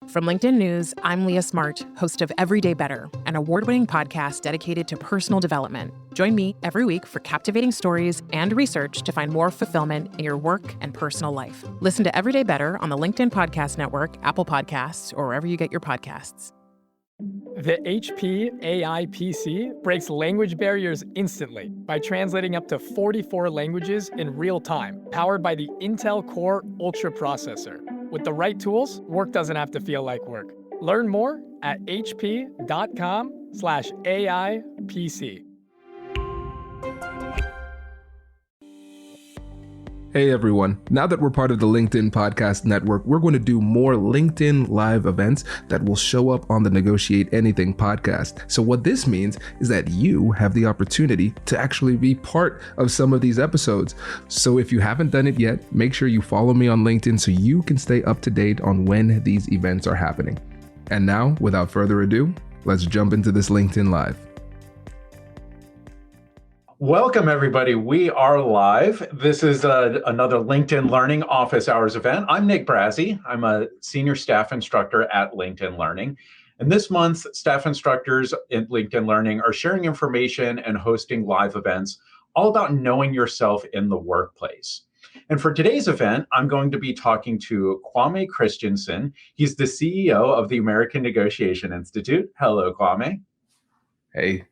From LinkedIn News, I'm Leah Smart, host of Everyday Better, an award-winning podcast dedicated to personal development. Join me every week for captivating stories and research to find more fulfillment in your work and personal life. Listen to Everyday Better on the LinkedIn Podcast Network, Apple Podcasts, or wherever you get your podcasts. The HP AI PC breaks language barriers instantly by translating up to 44 languages in real time, powered by the Intel Core Ultra processor. With the right tools, work doesn't have to feel like work. Learn more at hp.com/AIPC. Hey everyone, now that we're part of the LinkedIn Podcast Network, we're going to do more LinkedIn live events that will show up on the Negotiate Anything podcast. So what this means is that you have the opportunity to actually be part of some of these episodes. So if you haven't done it yet, make sure you follow me on LinkedIn so you can stay up to date on when these events are happening. And now, without further ado, let's jump into this LinkedIn Live. Welcome, everybody. We are live. This is another LinkedIn Learning Office Hours event. I'm Nick Brazzi. I'm a senior staff instructor at LinkedIn Learning. And this month, staff instructors in LinkedIn Learning are sharing information and hosting live events all about knowing yourself in the workplace. And for today's event, I'm going to be talking to Kwame Christensen. He's the CEO of the American Negotiation Institute. Hello, Kwame. Hey.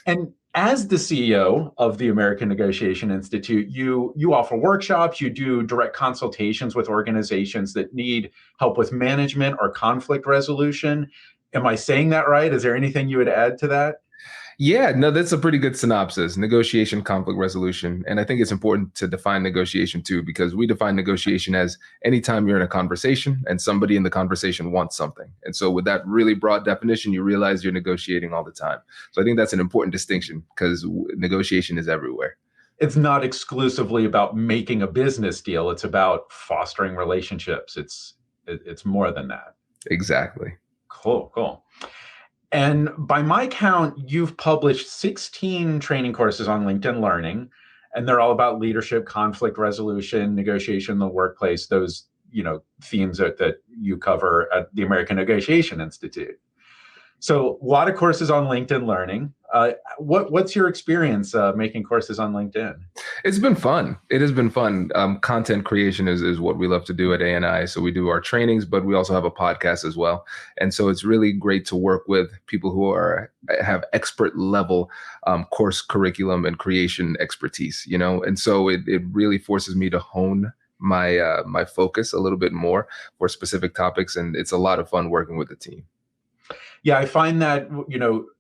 And as the CEO of the American Negotiation Institute, you offer workshops, you do direct consultations with organizations that need help with management or conflict resolution. Am I saying that right? Is there anything you would add to that? Yeah, no, that's a pretty good synopsis. Negotiation, conflict resolution. And I think it's important to define negotiation too, because we define negotiation as anytime you're in a conversation and somebody in the conversation wants something. And so with that really broad definition, you realize you're negotiating all the time. So I think that's an important distinction because negotiation is everywhere. It's not exclusively about making a business deal. It's about fostering relationships. It's more than that. Exactly. Cool. And by my count, you've published 16 training courses on LinkedIn Learning, and they're all about leadership, conflict resolution, negotiation in the workplace, those themes that you cover at the American Negotiation Institute. So a lot of courses on LinkedIn Learning. What's your experience making courses on LinkedIn? It's been fun. It has been fun. Content creation is what we love to do at ANI. So we do our trainings, but we also have a podcast as well. And so it's really great to work with people who have expert level course curriculum and creation expertise, And so it really forces me to hone my focus a little bit more for specific topics. And it's a lot of fun working with the team. Yeah, I find that,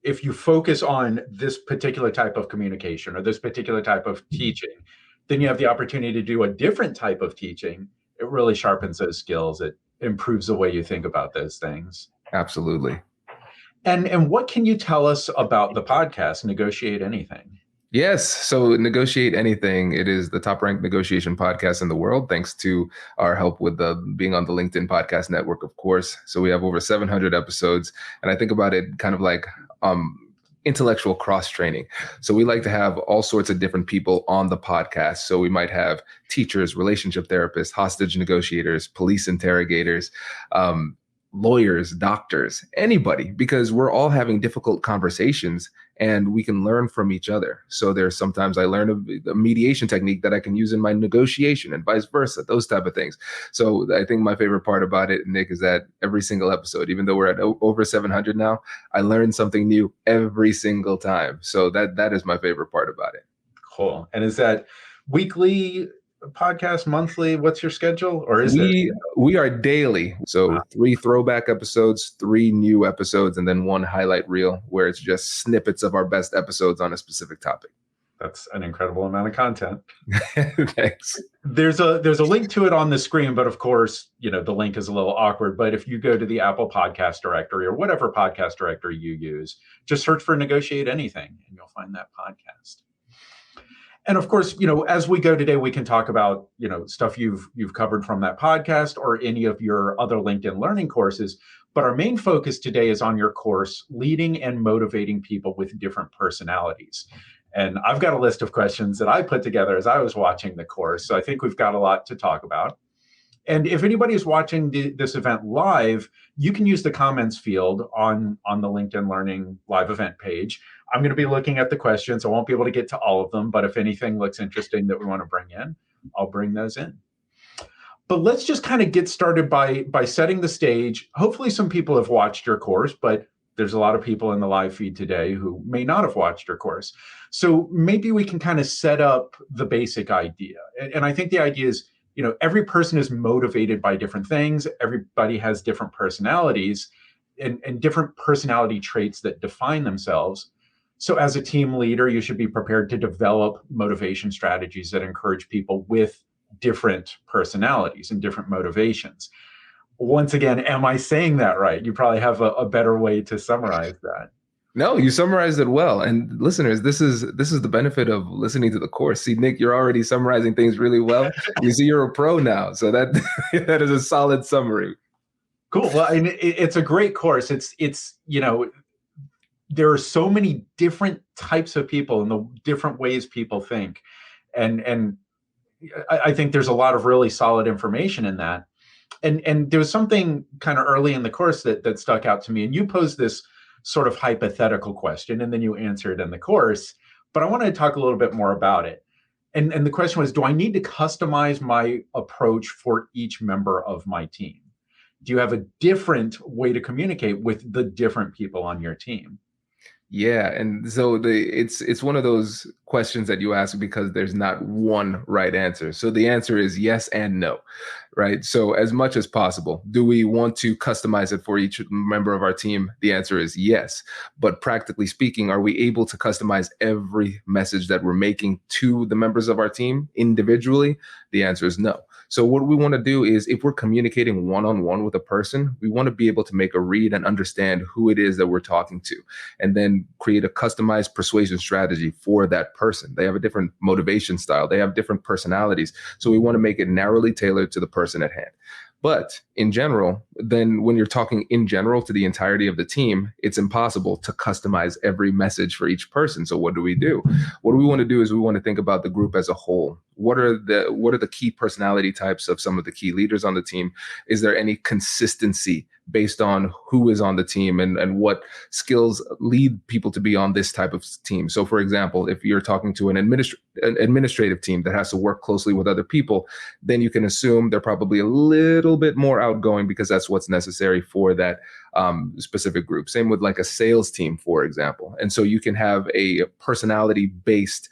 if you focus on this particular type of communication or this particular type of teaching, then you have the opportunity to do a different type of teaching. It really sharpens those skills. It improves the way you think about those things. Absolutely. And what can you tell us about the podcast, Negotiate Anything? Yes. So Negotiate Anything, it is the top ranked negotiation podcast in the world, thanks to our help with being on the LinkedIn Podcast Network, of course. So we have over 700 episodes. And I think about it kind of like intellectual cross-training. So we like to have all sorts of different people on the podcast. So we might have teachers, relationship therapists, hostage negotiators, police interrogators, lawyers, doctors, anybody, because we're all having difficult conversations and we can learn from each other. So there's sometimes I learn a mediation technique that I can use in my negotiation and vice versa, those type of things. So I think my favorite part about it, Nick, is that every single episode, even though we're at over 700 now, I learn something new every single time. So that is my favorite part about it. Cool. And is that weekly podcast, monthly? What's your schedule? Or is we are daily. So 3 throwback episodes, 3 new episodes, and then 1 highlight reel where it's just snippets of our best episodes on a specific topic. That's an incredible amount of content. Thanks. There's a link to it on the screen, but of course, the link is a little awkward. But if you go to the Apple Podcast directory or whatever podcast directory you use, just search for Negotiate Anything and you'll find that podcast. And of course, as we go today, we can talk about, stuff you've covered from that podcast or any of your other LinkedIn Learning courses. But our main focus today is on your course, Leading and Motivating People with Different Personalities. And I've got a list of questions that I put together as I was watching the course. So I think we've got a lot to talk about. And if anybody is watching this event live, you can use the comments field on the LinkedIn Learning live event page. I'm going to be looking at the questions. I won't be able to get to all of them, but if anything looks interesting that we want to bring in, I'll bring those in. But let's just kind of get started by setting the stage. Hopefully some people have watched your course, but there's a lot of people in the live feed today who may not have watched your course. So maybe we can kind of set up the basic idea. And I think the idea is, every person is motivated by different things. Everybody has different personalities and different personality traits that define themselves. So as a team leader, you should be prepared to develop motivation strategies that encourage people with different personalities and different motivations. Once again, am I saying that right? You probably have a better way to summarize that. No, you summarized it well. And listeners, this is the benefit of listening to the course. See, Nick, you're already summarizing things really well. You see, you're a pro now. So that that is a solid summary. Cool. Well, it's a great course. It's there are so many different types of people and the different ways people think. And I think there's a lot of really solid information in that. And there was something kind of early in the course that stuck out to me. And you posed this sort of hypothetical question, and then you answer it in the course. But I wanted to talk a little bit more about it. And the question was, do I need to customize my approach for each member of my team? Do you have a different way to communicate with the different people on your team? Yeah, and so it's one of those questions that you ask because there's not one right answer. So the answer is yes and no, right? So as much as possible, do we want to customize it for each member of our team? The answer is yes. But practically speaking, are we able to customize every message that we're making to the members of our team individually? The answer is no. So what we want to do is, if we're communicating one-on-one with a person, we want to be able to make a read and understand who it is that we're talking to, and then create a customized persuasion strategy for that person. They have a different motivation style. They have different personalities. So we want to make it narrowly tailored to the person at hand. But in general, then when you're talking in general to the entirety of the team, it's impossible to customize every message for each person. So what do? What we want to do is we want to think about the group as a whole. What are the key personality types of some of the key leaders on the team? Is there any consistency based on who is on the team and what skills lead people to be on this type of team? So for example, if you're talking to an administrative team that has to work closely with other people, then you can assume they're probably a little bit more outgoing because that's what's necessary for that specific group. Same with like a sales team, for example. And so you can have a personality-based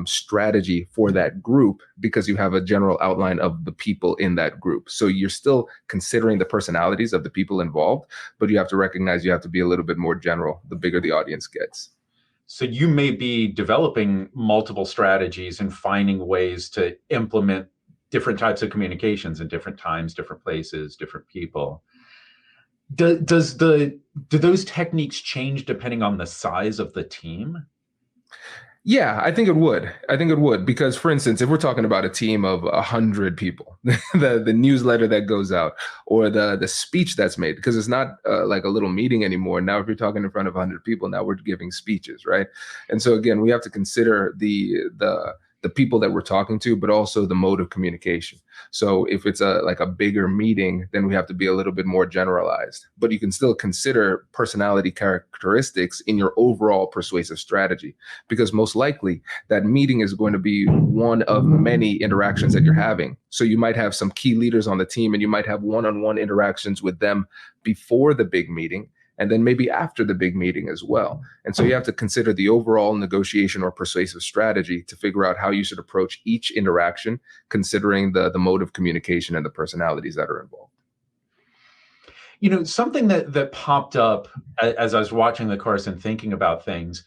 strategy for that group because you have a general outline of the people in that group. So you're still considering the personalities of the people involved, but you have to recognize you have to be a little bit more general the bigger the audience gets. So you may be developing multiple strategies and finding ways to implement different types of communications in different times, different places, different people. Do those techniques change depending on the size of the team? Yeah, I think it would. Because, for instance, if we're talking about a team of 100 people, the newsletter that goes out or the speech that's made, because it's not like a little meeting anymore. Now, if you're talking in front of 100 people, now we're giving speeches, right? And so, again, we have to consider the people that we're talking to, but also the mode of communication. So if it's like a bigger meeting, then we have to be a little bit more generalized. But you can still consider personality characteristics in your overall persuasive strategy, because most likely that meeting is going to be one of many interactions that you're having. So you might have some key leaders on the team and you might have one-on-one interactions with them before the big meeting, and then maybe after the big meeting as well. And so you have to consider the overall negotiation or persuasive strategy to figure out how you should approach each interaction, considering the mode of communication and the personalities that are involved. Something that popped up as I was watching the course and thinking about things.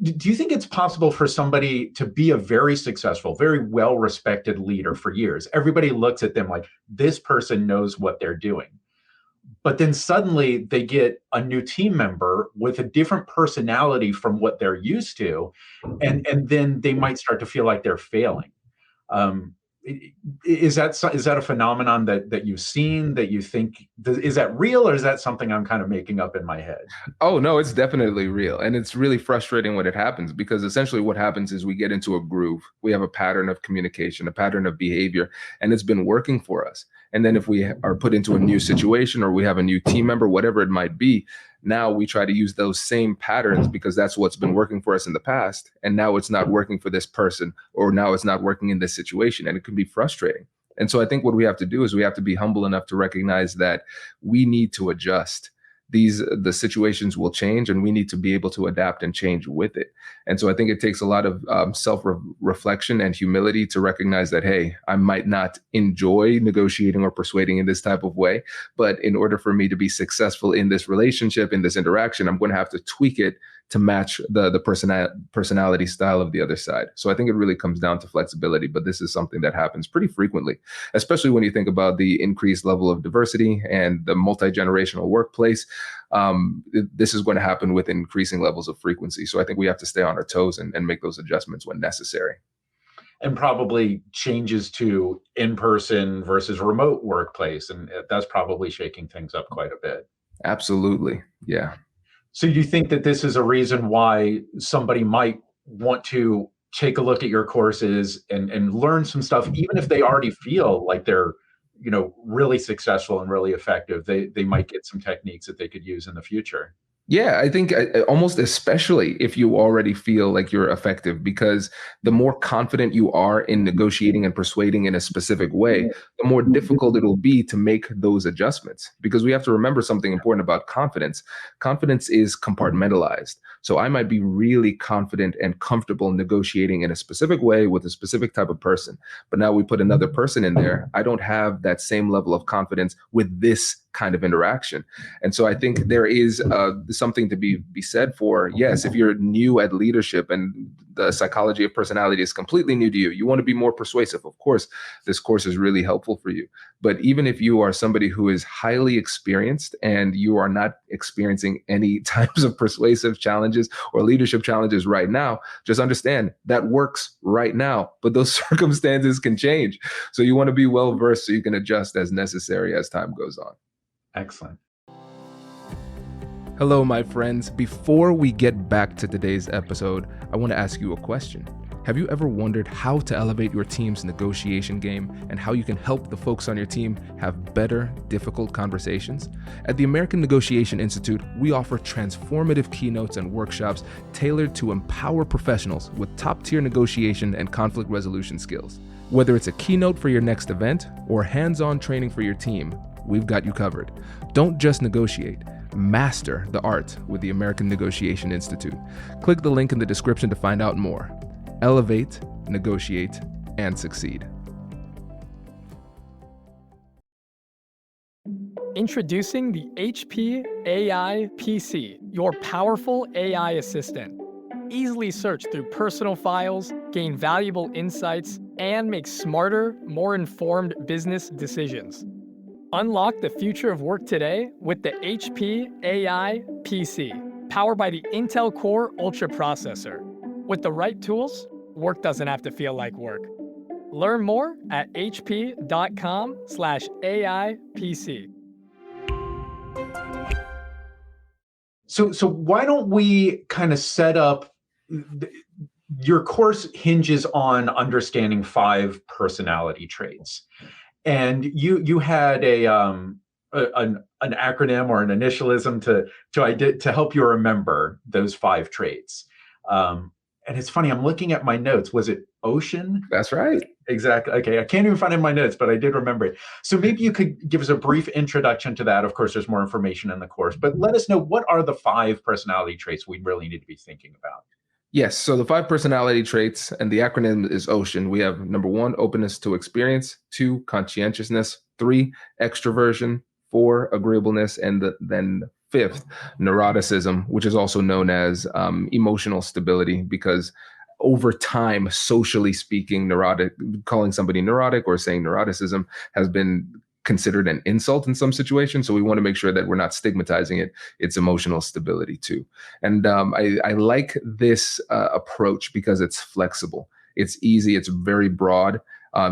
Do you think it's possible for somebody to be a very successful, very well-respected leader for years? Everybody looks at them like, this person knows what they're doing. But then suddenly they get a new team member with a different personality from what they're used to. And then they might start to feel like they're failing. Is that a phenomenon that you've seen, that you think, is that real, or is that something I'm kind of making up in my head? Oh, no, it's definitely real. And it's really frustrating when it happens, because essentially what happens is we get into a groove. We have a pattern of communication, a pattern of behavior, and it's been working for us. And then if we are put into a new situation or we have a new team member, whatever it might be, now we try to use those same patterns because that's what's been working for us in the past. And now it's not working for this person, or now it's not working in this situation. And it can be frustrating. And so I think what we have to do is we have to be humble enough to recognize that we need to adjust. The situations will change, and we need to be able to adapt and change with it. And so I think it takes a lot of self-reflection and humility to recognize that, hey, I might not enjoy negotiating or persuading in this type of way, but in order for me to be successful in this relationship, in this interaction, I'm going to have to tweak it to match the personality style of the other side. So I think it really comes down to flexibility, but this is something that happens pretty frequently, especially when you think about the increased level of diversity and the multi-generational workplace. This is going to happen with increasing levels of frequency. So I think we have to stay on our toes and make those adjustments when necessary. And probably changes to in-person versus remote workplace. And that's probably shaking things up quite a bit. Absolutely. Yeah. So you think that this is a reason why somebody might want to take a look at your courses and learn some stuff, even if they already feel like they're, really successful and really effective, they might get some techniques that they could use in the future? Yeah, I think almost especially if you already feel like you're effective, because the more confident you are in negotiating and persuading in a specific way, the more difficult it will be to make those adjustments. Because we have to remember something important about confidence. Confidence is compartmentalized. So I might be really confident and comfortable negotiating in a specific way with a specific type of person. But now we put another person in there. I don't have that same level of confidence with this kind of interaction. And so I think there is something to be said for, yes, if you're new at leadership and the psychology of personality is completely new to you, you want to be more persuasive. Of course, this course is really helpful for you. But even if you are somebody who is highly experienced and you are not experiencing any types of persuasive challenges or leadership challenges right now, just understand that works right now, but those circumstances can change. So you want to be well versed so you can adjust as necessary as time goes on. Excellent. Hello, my friends. Before we get back to today's episode, I want to ask you a question. Have you ever wondered how to elevate your team's negotiation game and how you can help the folks on your team have better, difficult conversations? At the American Negotiation Institute, we offer transformative keynotes and workshops tailored to empower professionals with top-tier negotiation and conflict resolution skills. Whether it's a keynote for your next event or hands-on training for your team, we've got you covered. Don't just negotiate. Master the art with the American Negotiation Institute. Click the link in the description to find out more. Elevate, negotiate, and succeed. Introducing the HP AI PC, your powerful AI assistant. Easily search through personal files, gain valuable insights, and make smarter, more informed business decisions. Unlock the future of work today with the HP AI PC, powered by the Intel Core Ultra processor. With the right tools, work doesn't have to feel like work. Learn more at hp.com/AI PC. So why don't we kind of set up, your course hinges on understanding 5 personality traits. And you had an acronym or an initialism to help you remember those 5 traits. And it's funny, I'm looking at my notes. Was it ocean? That's right. Exactly. Okay, I can't even find it in my notes, but I did remember it. So maybe you could give us a brief introduction to that. Of course, there's more information in the course, but let us know, what are the 5 personality traits we really need to be thinking about? Yes. So the 5 personality traits, and the acronym is OCEAN. We have number 1, openness to experience; 2, conscientiousness; 3, extroversion; 4, agreeableness; and then 5th, neuroticism, which is also known as emotional stability, because over time, socially speaking, calling somebody neurotic or saying neuroticism has been considered an insult in some situations. So we want to make sure that we're not stigmatizing it. It's emotional stability too. And I like this approach because it's flexible. It's easy. It's very broad.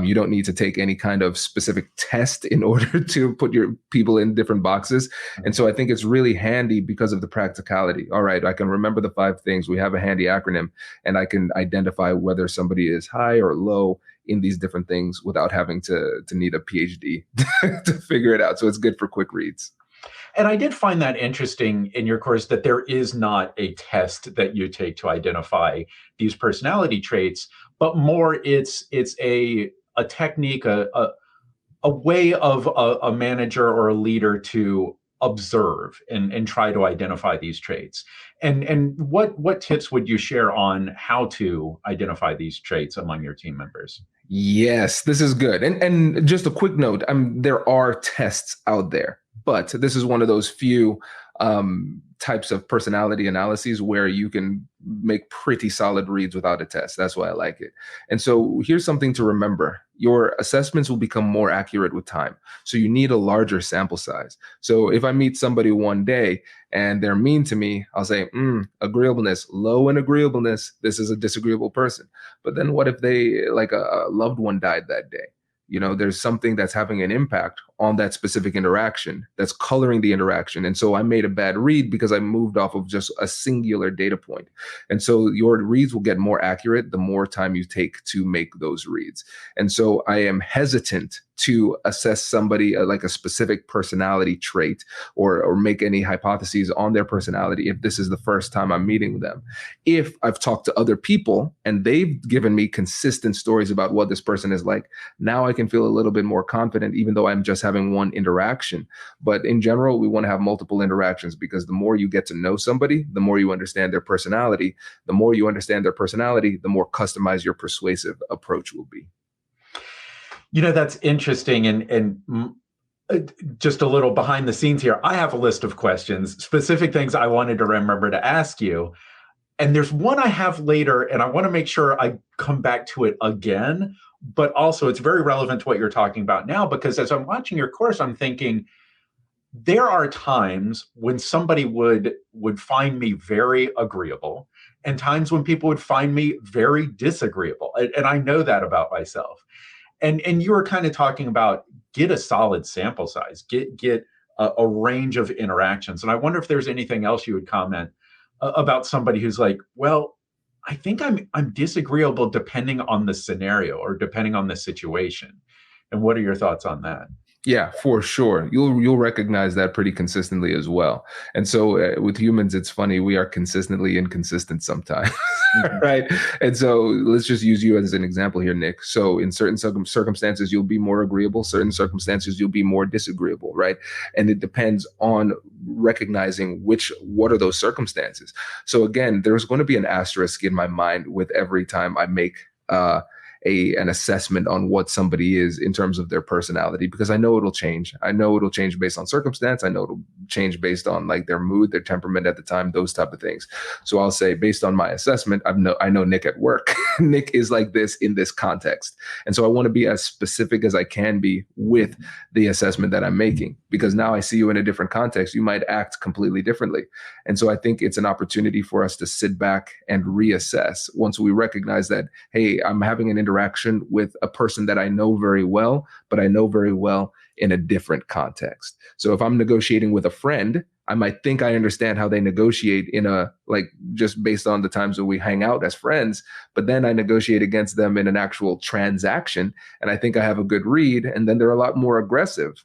You don't need to take any kind of specific test in order to put your people in different boxes. And so I think it's really handy because of the practicality. All right, I can remember the 5 things. We have a handy acronym, and I can identify whether somebody is high or low in these different things without having to need a PhD to figure it out. So it's good for quick reads. And I did find that interesting in your course that there is not a test that you take to identify these personality traits, but more it's a technique, a way of a manager or a leader to observe and try to identify these traits. And what tips would you share on how to identify these traits among your team members? Yes, this is good. And just a quick note, there are tests out there, but this is one of those few types of personality analyses where you can make pretty solid reads without a test. That's why I like it. And so here's something to remember. Your assessments will become more accurate with time. So you need a larger sample size. So if I meet somebody one day and they're mean to me, I'll say, agreeableness, low in agreeableness. This is a disagreeable person. But then what if they, like a loved one died that day? You know, there's something that's having an impact on that specific interaction that's coloring the interaction. And so I made a bad read because I moved off of just a singular data point. And so your reads will get more accurate the more time you take to make those reads. And so I am hesitant to assess somebody like a specific personality trait or make any hypotheses on their personality if this is the first time I'm meeting them. If I've talked to other people and they've given me consistent stories about what this person is like, now I can feel a little bit more confident, even though I'm just having one interaction. But in general, we want to have multiple interactions because the more you get to know somebody, the more you understand their personality. The more you understand their personality, the more customized your persuasive approach will be. You know, that's interesting. And just a little behind the scenes here, I have a list of questions, specific things I wanted to remember to ask you. And there's one I have later, and I want to make sure I come back to it again. But also, it's very relevant to what you're talking about now, because as I'm watching your course, I'm thinking, there are times when somebody would find me very agreeable and times when people would find me very disagreeable. And I know that about myself. And you were kind of talking about get a solid sample size, get a range of interactions. And I wonder if there's anything else you would comment about somebody who's like, well, I think I'm disagreeable depending on the scenario or depending on the situation. And what are your thoughts on that? Yeah, for sure. You'll recognize that pretty consistently as well. And so with humans, it's funny, we are consistently inconsistent sometimes, right? And so let's just use you as an example here, Nick. So in certain circumstances, you'll be more agreeable. Certain circumstances, you'll be more disagreeable, right? And it depends on recognizing what are those circumstances. So again, there's going to be an asterisk in my mind with every time I make an assessment on what somebody is in terms of their personality, because I know it'll change. I know it'll change based on circumstance. I know it'll change based on like their mood, their temperament at the time, those type of things. So I'll say, based on my assessment, I know Nick at work. Nick is like this in this context. And so I want to be as specific as I can be with the assessment that I'm making, because now I see you in a different context. You might act completely differently. And so I think it's an opportunity for us to sit back and reassess once we recognize that, hey, I'm having an interaction with a person that I know very well, but I know very well in a different context. So if I'm negotiating with a friend, I might think I understand how they negotiate just based on the times that we hang out as friends, but then I negotiate against them in an actual transaction, and I think I have a good read, and then they're a lot more aggressive.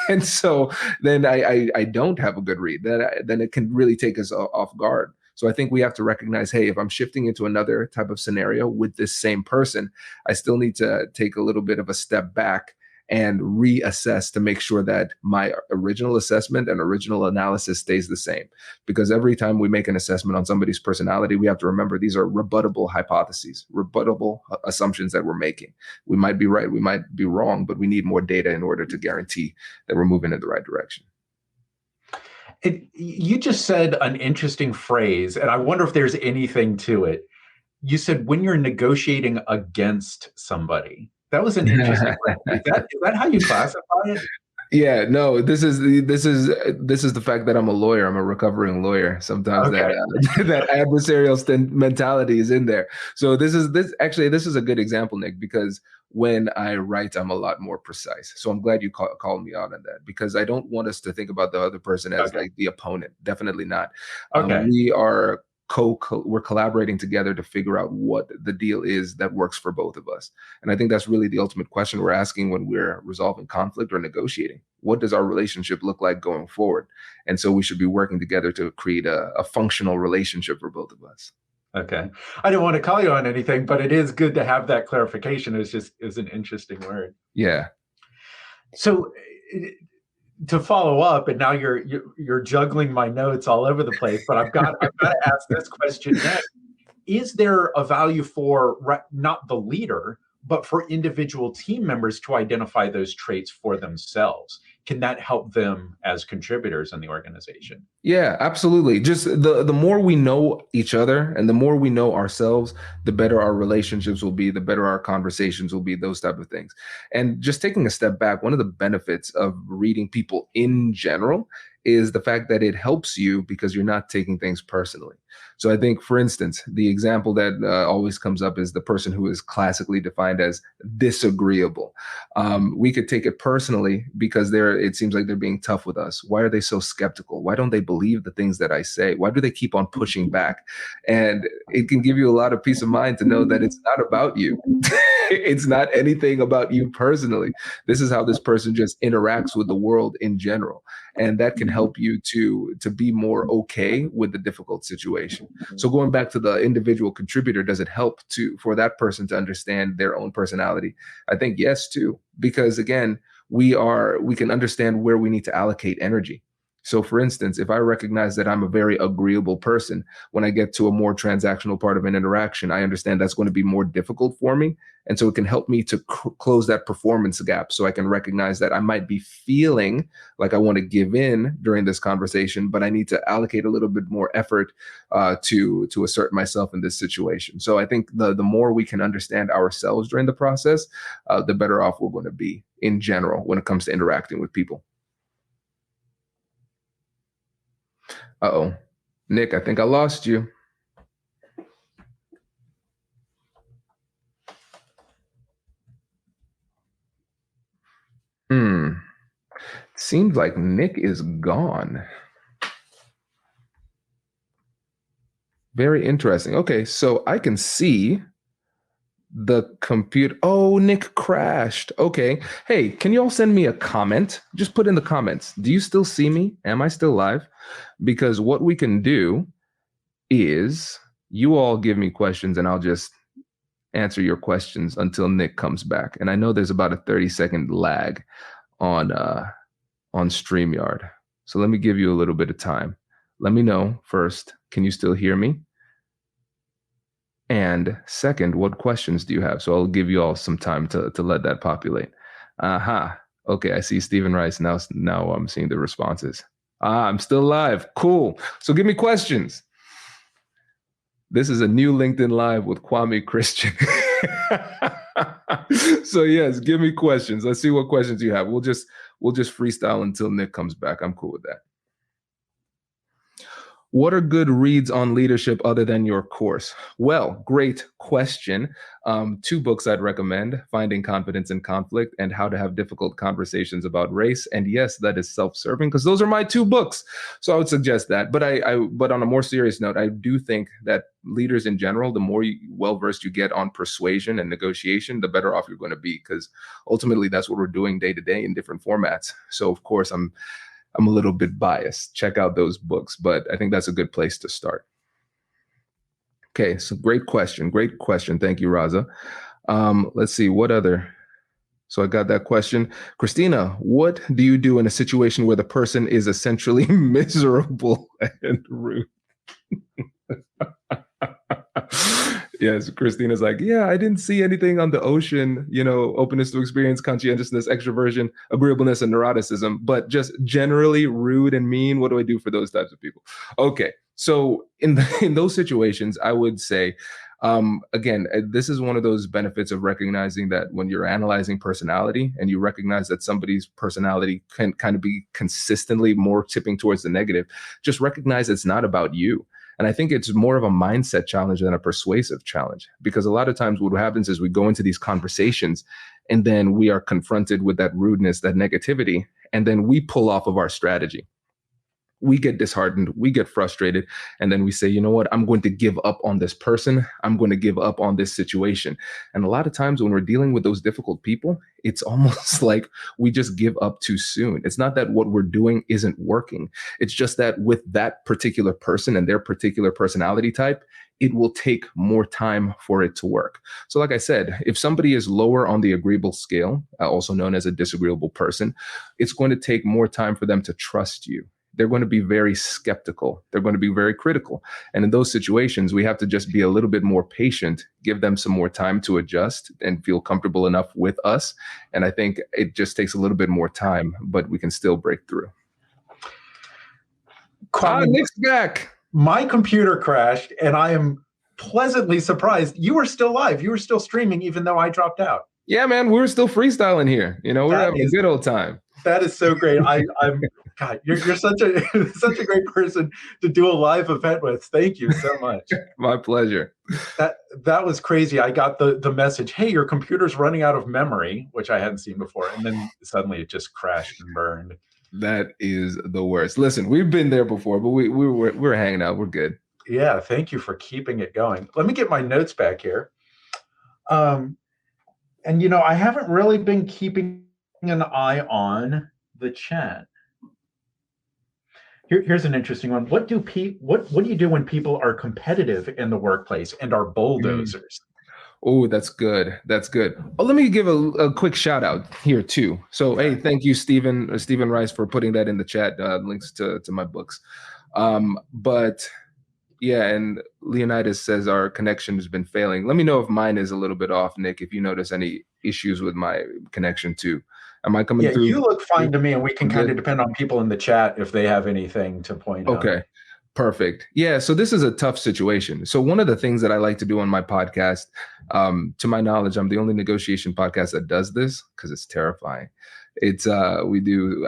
And so then I don't have a good read. Then it can really take us off guard. So I think we have to recognize, hey, if I'm shifting into another type of scenario with this same person, I still need to take a little bit of a step back and reassess to make sure that my original assessment and original analysis stays the same. Because every time we make an assessment on somebody's personality, we have to remember these are rebuttable hypotheses, rebuttable assumptions that we're making. We might be right, we might be wrong, but we need more data in order to guarantee that we're moving in the right direction. You just said an interesting phrase, and I wonder if there's anything to it. You said when you're negotiating against somebody. That was an interesting phrase. Is that how you classify it? Yeah, no, this is the fact that I'm a lawyer. I'm a recovering lawyer. Sometimes that adversarial mentality is in there. So this is a good example, Nick, because when I write, I'm a lot more precise. So I'm glad you called me out on that, because I don't want us to think about the other person as like the opponent. Definitely not. Okay. We are we're collaborating together to figure out what the deal is that works for both of us. And I think that's really the ultimate question we're asking when we're resolving conflict or negotiating. What does our relationship look like going forward? And so we should be working together to create a functional relationship for both of us. Okay. I don't want to call you on anything, but it is good to have that clarification. It's an interesting word. Yeah. So to follow up, and now you're juggling my notes all over the place, but I've got to ask this question next. Is there a value for not the leader, but for individual team members to identify those traits for themselves? Can that help them as contributors in the organization? Yeah, absolutely. Just the more we know each other and the more we know ourselves, the better our relationships will be, the better our conversations will be, those type of things. And just taking a step back, one of the benefits of reading people in general is the fact that it helps you because you're not taking things personally. So I think, for instance, the example that always comes up is the person who is classically defined as disagreeable. We could take it personally because it seems like they're being tough with us. Why are they so skeptical? Why don't they believe the things that I say? Why do they keep on pushing back? And it can give you a lot of peace of mind to know that it's not about you. It's not anything about you personally. This is how this person just interacts with the world in general. And that can help you to be more okay with the difficult situation. So going back to the individual contributor, does it help for that person to understand their own personality? I think yes, too, because again, we can understand where we need to allocate energy. So for instance, if I recognize that I'm a very agreeable person, when I get to a more transactional part of an interaction, I understand that's going to be more difficult for me. And so it can help me to close that performance gap. So I can recognize that I might be feeling like I want to give in during this conversation, but I need to allocate a little bit more effort to assert myself in this situation. So I think the more we can understand ourselves during the process, the better off we're going to be in general when it comes to interacting with people. Uh-oh. Nick, I think I lost you. Seems like Nick is gone. Very interesting. Okay, so I can see the computer. Oh, Nick crashed. Okay. Hey, can you all send me a comment? Just put in the comments. Do you still see me? Am I still live? Because what we can do is you all give me questions and I'll just answer your questions until Nick comes back. And I know there's about a 30-second lag on StreamYard. So let me give you a little bit of time. Let me know first, can you still hear me? And second, what questions do you have? So I'll give you all some time to let that populate. Okay, I see Stephen Rice. Now I'm seeing the responses. I'm still live. Cool. So give me questions. This is a new LinkedIn Live with Kwame Christian. So yes, give me questions. Let's see what questions you have. We'll just freestyle until Nick comes back. I'm cool with that. What are good reads on leadership other than your course? Well, great question. 2 books I'd recommend: Finding Confidence in Conflict and How to Have Difficult Conversations About Race. And yes, that is self-serving because those are my 2 books. So I would suggest that. But on a more serious note, I do think that leaders in general, the more well-versed you get on persuasion and negotiation, the better off you're going to be, because ultimately that's what we're doing day to day in different formats. So of course, I'm a little bit biased. Check out those books, but I think that's a good place to start. Okay, so great question. Thank you, Raza. Let's see, what other? So I got that question. Christina, what do you do in a situation where the person is essentially miserable and rude? Yes, Christina's like, yeah, I didn't see anything on the ocean, openness to experience, conscientiousness, extroversion, agreeableness, and neuroticism, but just generally rude and mean. What do I do for those types of people? Okay, so in those situations, I would say, again, this is one of those benefits of recognizing that when you're analyzing personality and you recognize that somebody's personality can kind of be consistently more tipping towards the negative, just recognize it's not about you. And I think it's more of a mindset challenge than a persuasive challenge, because a lot of times what happens is we go into these conversations and then we are confronted with that rudeness, that negativity, and then we pull off of our strategy. we get disheartened, we get frustrated, and then we say, you know what, I'm going to give up on this person. I'm going to give up on this situation. And a lot of times when we're dealing with those difficult people, it's almost like we just give up too soon. It's not that what we're doing isn't working. It's just that with that particular person and their particular personality type, it will take more time for it to work. So like I said, if somebody is lower on the agreeable scale, also known as a disagreeable person, it's going to take more time for them to trust you. They're going to be very skeptical. They're going to be very critical. And in those situations, we have to just be a little bit more patient, give them some more time to adjust and feel comfortable enough with us. And I think it just takes a little bit more time, but we can still break through. Nick's back. My computer crashed, and I am pleasantly surprised you were still live. You were still streaming, even though I dropped out. Yeah, man, we're still freestyling here. You know, we're having a good old time. That is so great. I'm God, you're such a such a great person to do a live event with. Thank you so much. My pleasure. That was crazy. I got the message, hey, your computer's running out of memory, which I hadn't seen before, and then suddenly it just crashed and burned. That is the worst. Listen, we've been there before, but we're hanging out. We're good. Yeah, thank you for keeping it going. Let me get my notes back here. And I haven't really been keeping an eye on the chat. Here's an interesting one. What do you do when people are competitive in the workplace and are bulldozers? Oh, that's good. That's good. Oh, let me give a quick shout out here too. So, hey, thank you, Stephen Rice, for putting that in the chat. Links to my books. But yeah, and Leonidas says our connection has been failing. Let me know if mine is a little bit off, Nick. If you notice any issues with my connection too. Am I coming through? You look fine to me, and we can kind of depend on people in the chat if they have anything to point out. Okay. Perfect. Yeah. So this is a tough situation. So one of the things that I like to do on my podcast, to my knowledge, I'm the only negotiation podcast that does this because it's terrifying. It's I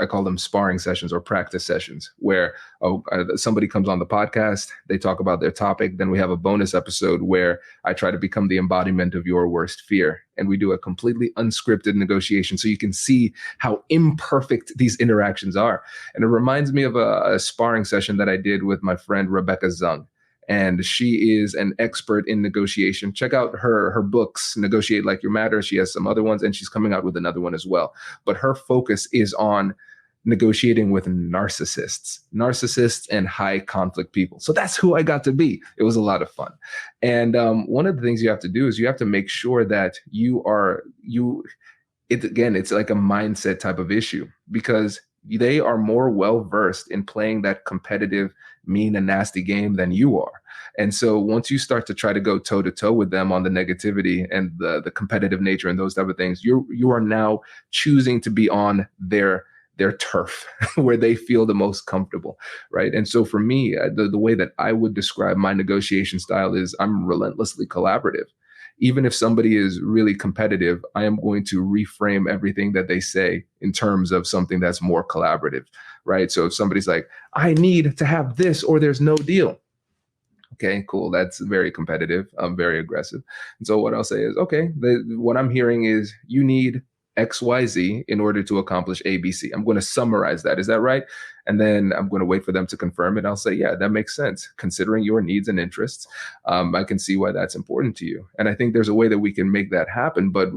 call them sparring sessions or practice sessions where somebody comes on the podcast, they talk about their topic. Then we have a bonus episode where I try to become the embodiment of your worst fear. And we do a completely unscripted negotiation so you can see how imperfect these interactions are. And it reminds me of a sparring session that I did with my friend Rebecca Zung. And she is an expert in negotiation. Check out her books, Negotiate Like Your Matter. She has some other ones, and she's coming out with another one as well. But her focus is on negotiating with narcissists and high conflict people. So that's who I got to be. It was a lot of fun. And one of the things you have to do is you have to make sure that it's like a mindset type of issue, because they are more well-versed in playing that competitive, mean and nasty game than you are. And so once you start to try to go toe to toe with them on the negativity and the competitive nature and those type of things, you are now choosing to be on their turf where they feel the most comfortable, right? And so for me, the way that I would describe my negotiation style is I'm relentlessly collaborative. Even if somebody is really competitive, I am going to reframe everything that they say in terms of something that's more collaborative, right? So if somebody's like, I need to have this or there's no deal. Okay, cool. That's very competitive. I'm very aggressive. And so what I'll say is, okay, what I'm hearing is you need XYZ in order to accomplish ABC. I'm going to summarize that. Is that right? And then I'm going to wait for them to confirm it. I'll say, yeah, that makes sense. Considering your needs and interests, I can see why that's important to you. And I think there's a way that we can make that happen, but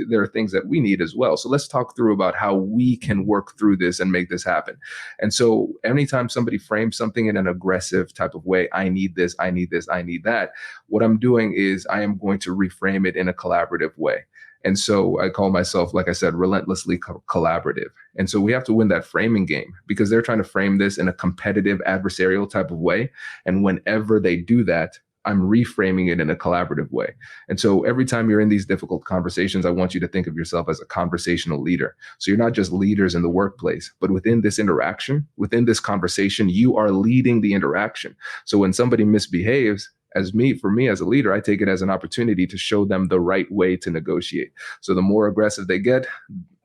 there are things that we need as well. So let's talk through about how we can work through this and make this happen. And so anytime somebody frames something in an aggressive type of way, I need this, I need this, I need that, what I'm doing is I am going to reframe it in a collaborative way. And so I call myself, like I said, relentlessly collaborative. And so we have to win that framing game because they're trying to frame this in a competitive adversarial type of way. And whenever they do that, I'm reframing it in a collaborative way. And so every time you're in these difficult conversations, I want you to think of yourself as a conversational leader. So you're not just leaders in the workplace, but within this interaction, within this conversation, you are leading the interaction. So when somebody misbehaves, for me as a leader, I take it as an opportunity to show them the right way to negotiate. So the more aggressive they get,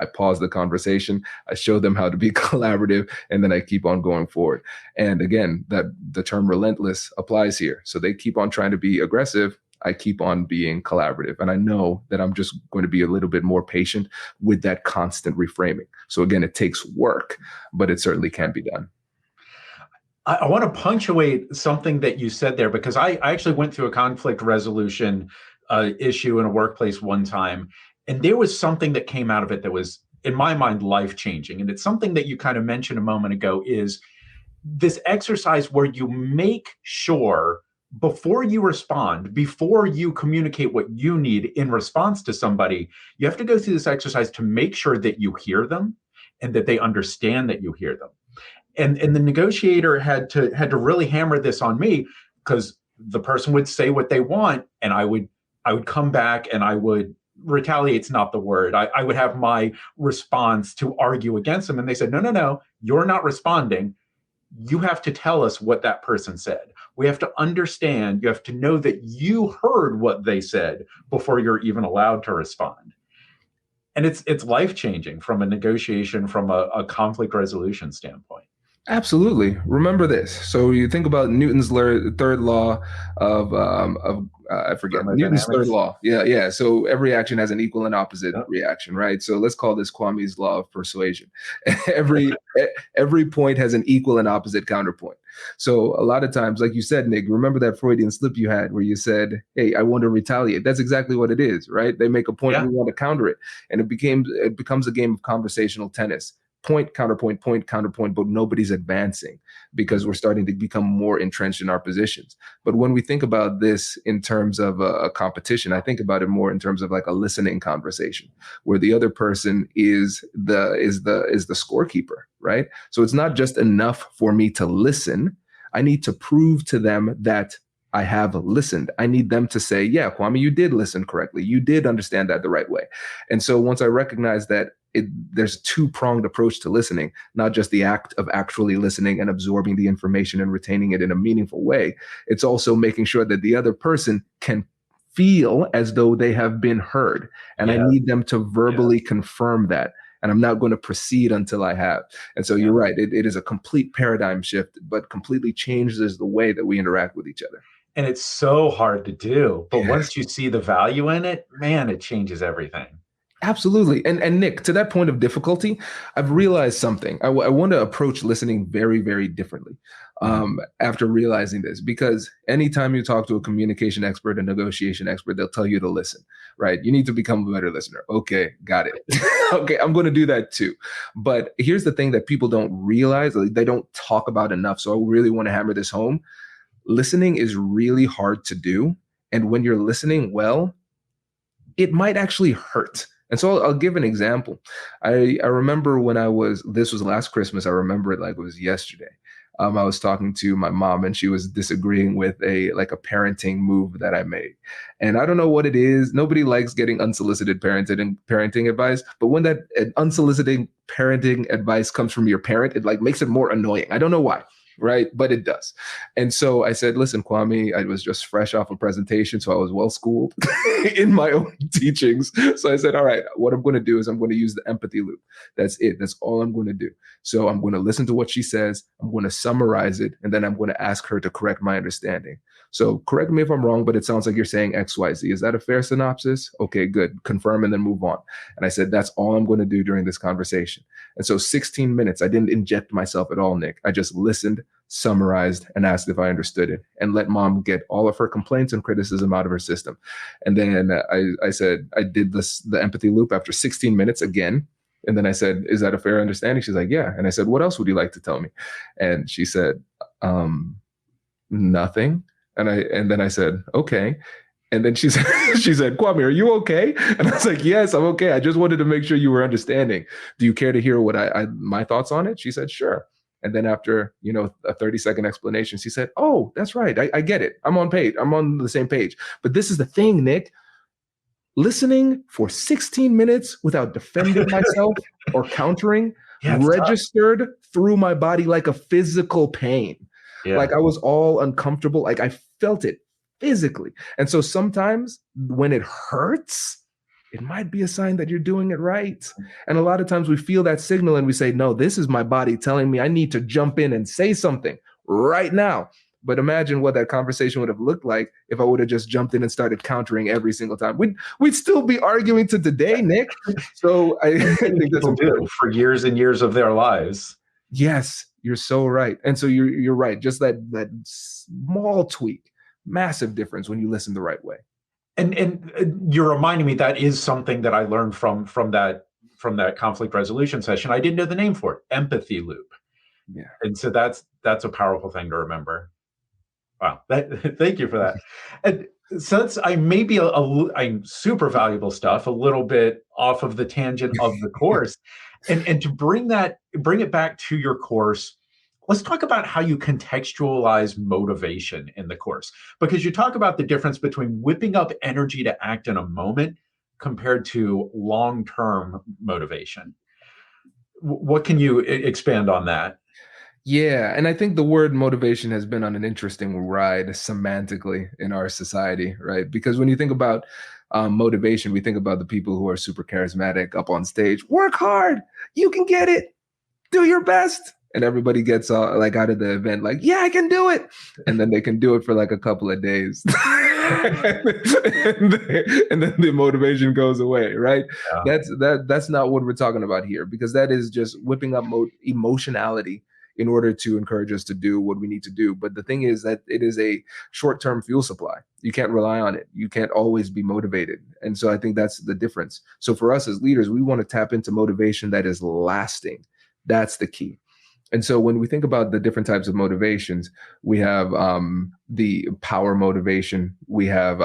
I pause the conversation, I show them how to be collaborative, and then I keep on going forward. And again, that the term relentless applies here. So they keep on trying to be aggressive, I keep on being collaborative. And I know that I'm just going to be a little bit more patient with that constant reframing. So again, it takes work, but it certainly can be done. I want to punctuate something that you said there, because I actually went through a conflict resolution issue in a workplace one time. And there was something that came out of it that was, in my mind, life-changing. And it's something that you kind of mentioned a moment ago, is this exercise where you make sure before you respond, before you communicate what you need in response to somebody, you have to go through this exercise to make sure that you hear them and that they understand that you hear them. And the negotiator had to really hammer this on me, because the person would say what they want, and I would come back and I would retaliate's not the word. I would have my response to argue against them. And they said, no, you're not responding. You have to tell us what that person said. We have to understand. You have to know that you heard what they said before you're even allowed to respond. And it's life-changing from a negotiation, from a conflict resolution standpoint. Absolutely. Remember this. So you think about Newton's third law of I forget Newton's third law. Yeah. So every action has an equal and opposite reaction, right? So let's call this Kwame's law of persuasion. every point has an equal and opposite counterpoint. So a lot of times, like you said, Nick, remember that Freudian slip you had where you said, "Hey, I want to retaliate." That's exactly what it is, right? They make a point, we want to counter it, and it becomes a game of conversational tennis. Point, counterpoint, but nobody's advancing because we're starting to become more entrenched in our positions. But when we think about this in terms of a competition, I think about it more in terms of like a listening conversation where the other person is the scorekeeper, right? So it's not just enough for me to listen. I need to prove to them that I have listened. I need them to say, yeah, Kwame, you did listen correctly. You did understand that the right way. And so once I recognize that there's a two-pronged approach to listening, not just the act of actually listening and absorbing the information and retaining it in a meaningful way. It's also making sure that the other person can feel as though they have been heard. And I need them to verbally confirm that. And I'm not going to proceed until I have. And so you're right. It is a complete paradigm shift, but completely changes the way that we interact with each other. And it's so hard to do. But once you see the value in it, man, it changes everything. Absolutely. And Nick, to that point of difficulty, I've realized something. I want to approach listening very, very differently after realizing this, because anytime you talk to a communication expert, a negotiation expert, they'll tell you to listen, right? You need to become a better listener. Okay, got it. Okay, I'm going to do that too. But here's the thing that people don't realize, they don't talk about enough. So I really want to hammer this home. Listening is really hard to do. And when you're listening well, it might actually hurt. And so I'll give an example. I remember this was last Christmas. I remember it like it was yesterday. I was talking to my mom and she was disagreeing with a parenting move that I made. And I don't know what it is. Nobody likes getting unsolicited parenting advice. But when that unsolicited parenting advice comes from your parent, it like makes it more annoying. I don't know why. Right. But it does. And so I said, listen, Kwame, I was just fresh off a presentation. So I was well schooled in my own teachings. So I said, all right, what I'm going to do is I'm going to use the empathy loop. That's it. That's all I'm going to do. So I'm going to listen to what she says. I'm going to summarize it. And then I'm going to ask her to correct my understanding. So correct me if I'm wrong, but it sounds like you're saying X, Y, Z. Is that a fair synopsis? Okay, good. Confirm and then move on. And I said, that's all I'm going to do during this conversation. And so 16 minutes, I didn't inject myself at all, Nick. I just listened, summarized, and asked if I understood it and let mom get all of her complaints and criticism out of her system. And then I said, I did the empathy loop after 16 minutes again. And then I said, is that a fair understanding? She's like, yeah. And I said, what else would you like to tell me? And she said, nothing. And then I said, okay. And then she said, Kwame, are you okay? And I was like, yes, I'm okay. I just wanted to make sure you were understanding. Do you care to hear what my thoughts on it? She said, sure. And then after, a 30-second explanation, she said, oh, that's right. I get it. I'm on page. I'm on the same page. But this is the thing, Nick. Listening for 16 minutes without defending myself or countering registered through my body like a physical pain. Yeah. Like I was all uncomfortable. Like I felt it physically. And so sometimes when it hurts, it might be a sign that you're doing it right. And a lot of times we feel that signal and we say, no, this is my body telling me I need to jump in and say something right now. But imagine what that conversation would have looked like if I would have just jumped in and started countering every single time. We'd still be arguing to today, Nick. So I think that's people do for years and years of their lives. Yes, you're so right. And so you're right. Just that small tweak, massive difference when you listen the right way. And you're reminding me that is something that I learned from that conflict resolution session. I didn't know the name for it, empathy loop. Yeah. And so that's a powerful thing to remember. Wow, thank you for that. And since I may be I'm super valuable stuff, a little bit off of the tangent of the course, and to bring it back to your course, let's talk about how you contextualize motivation in the course, because you talk about the difference between whipping up energy to act in a moment compared to long-term motivation. What can you expand on that? Yeah, and I think the word motivation has been on an interesting ride semantically in our society, right? Because when you think about motivation, we think about the people who are super charismatic up on stage. Work hard, you can get it. Do your best, and everybody gets like out of the event like, yeah, I can do it, and then they can do it for like a couple of days. And then the motivation goes away, right? Yeah. That's not what we're talking about here, because that is just whipping up emotionality in order to encourage us to do what we need to do. But the thing is that it is a short-term fuel supply. You can't rely on it. You can't always be motivated. And so I think that's the difference. So for us as leaders, we want to tap into motivation that is lasting. That's the key. And so when we think about the different types of motivations, we have the power motivation, we have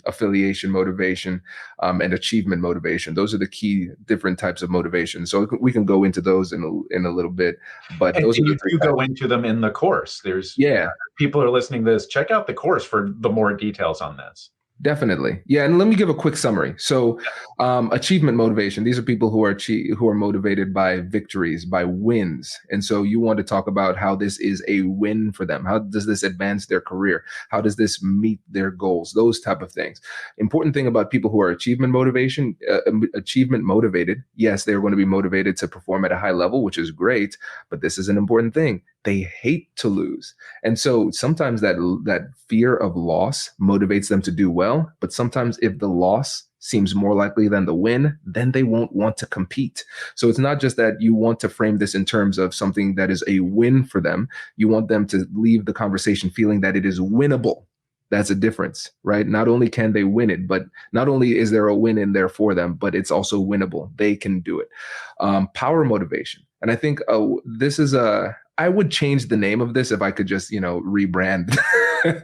affiliation motivation, and achievement motivation. Those are the key different types of motivation. So we can go into those in a little bit, but And those are the you three do types. go into them in the course. Yeah. People are listening to this, check out the course for the more details on this. Definitely. Yeah. And let me give a quick summary. So achievement motivation, these are people who are motivated by victories, by wins. And so you want to talk about how this is a win for them. How does this advance their career? How does this meet their goals? Those type of things. Important thing about people who are achievement motivated. Yes, they're going to be motivated to perform at a high level, which is great. But this is an important thing. They hate to lose. And so sometimes that fear of loss motivates them to do well. But sometimes if the loss seems more likely than the win, then they won't want to compete. So it's not just that you want to frame this in terms of something that is a win for them. You want them to leave the conversation feeling that it is winnable. That's a difference, right? Not only can they win it, but not only is there a win in there for them, but it's also winnable. They can do it. Power motivation. And I think I would change the name of this if I could just, rebrand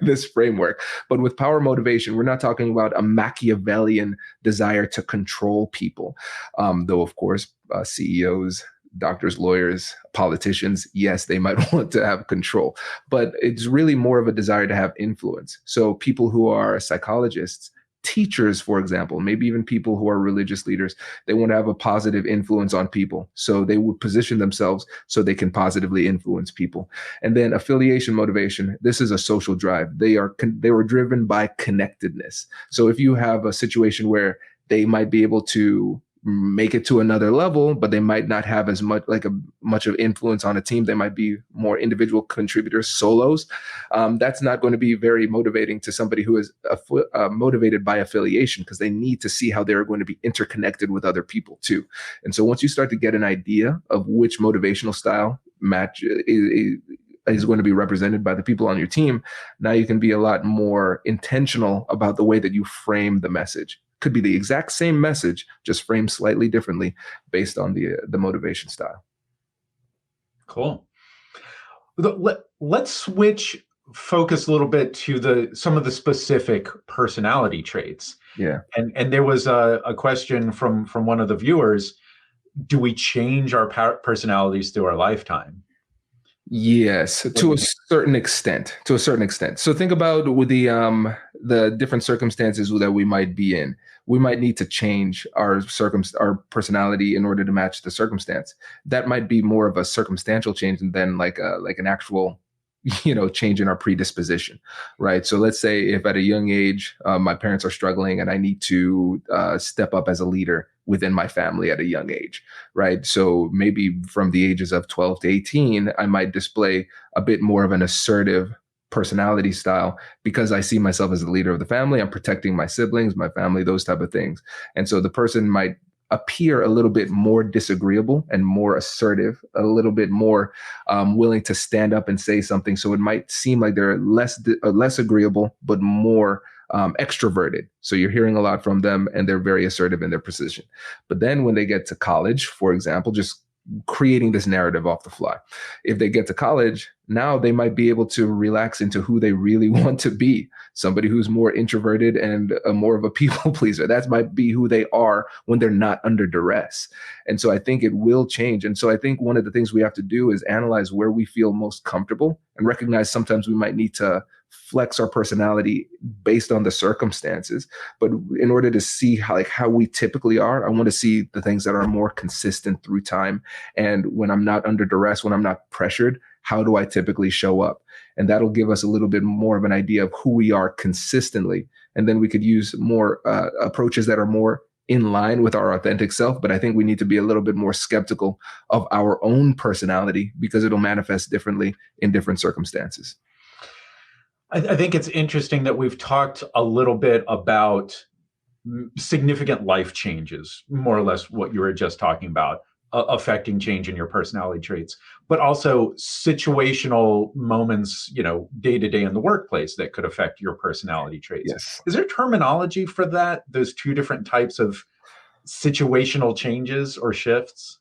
this framework. But with power motivation, we're not talking about a Machiavellian desire to control people. Though, of course, CEOs, doctors, lawyers, politicians, yes, they might want to have control, but it's really more of a desire to have influence. So people who are psychologists, teachers, for example, maybe even people who are religious leaders, they want to have a positive influence on people. So they would position themselves so they can positively influence people. And then affiliation motivation, this is a social drive. They were driven by connectedness. So if you have a situation where they might be able to make it to another level, but they might not have as much of influence on a team. They might be more individual contributors, solos. That's not going to be very motivating to somebody who is motivated by affiliation, because they need to see how they're going to be interconnected with other people too. And so once you start to get an idea of which motivational style match is going to be represented by the people on your team, now you can be a lot more intentional about the way that you frame the message. Could be the exact same message, just framed slightly differently based on the motivation style. Cool. Let's switch focus a little bit to some of the specific personality traits. Yeah. And there was a question from one of the viewers: do we change our personalities through our lifetime? Yes, to a certain extent. So think about with the different circumstances that we might be in. We might need to change our personality in order to match the circumstance. That might be more of a circumstantial change than like an actual change in our predisposition, right? So let's say if at a young age, my parents are struggling and I need to step up as a leader within my family at a young age, right? So maybe from the ages of 12 to 18, I might display a bit more of an assertive personality style because I see myself as the leader of the family. I'm protecting my siblings, my family, those type of things. And so the person might appear a little bit more disagreeable and more assertive, a little bit more willing to stand up and say something. So it might seem like they're less agreeable, but more extroverted. So you're hearing a lot from them, and they're very assertive in their position. But then when they get to college, for example, just creating this narrative off the fly. If they get to college, now they might be able to relax into who they really want to be. Somebody who's more introverted and more of a people pleaser. That might be who they are when they're not under duress. And so I think it will change. And so I think one of the things we have to do is analyze where we feel most comfortable and recognize sometimes we might need to flex our personality based on the circumstances. But in order to see how we typically are, I want to see the things that are more consistent through time. And when I'm not under duress, when I'm not pressured, how do I typically show up? And that'll give us a little bit more of an idea of who we are consistently. And then we could use more approaches that are more in line with our authentic self. But I think we need to be a little bit more skeptical of our own personality because it'll manifest differently in different circumstances. I think it's interesting that we've talked a little bit about significant life changes, more or less what you were just talking about, affecting change in your personality traits, but also situational moments, day to day in the workplace that could affect your personality traits. Yes. Is there terminology for that? Those two different types of situational changes or shifts?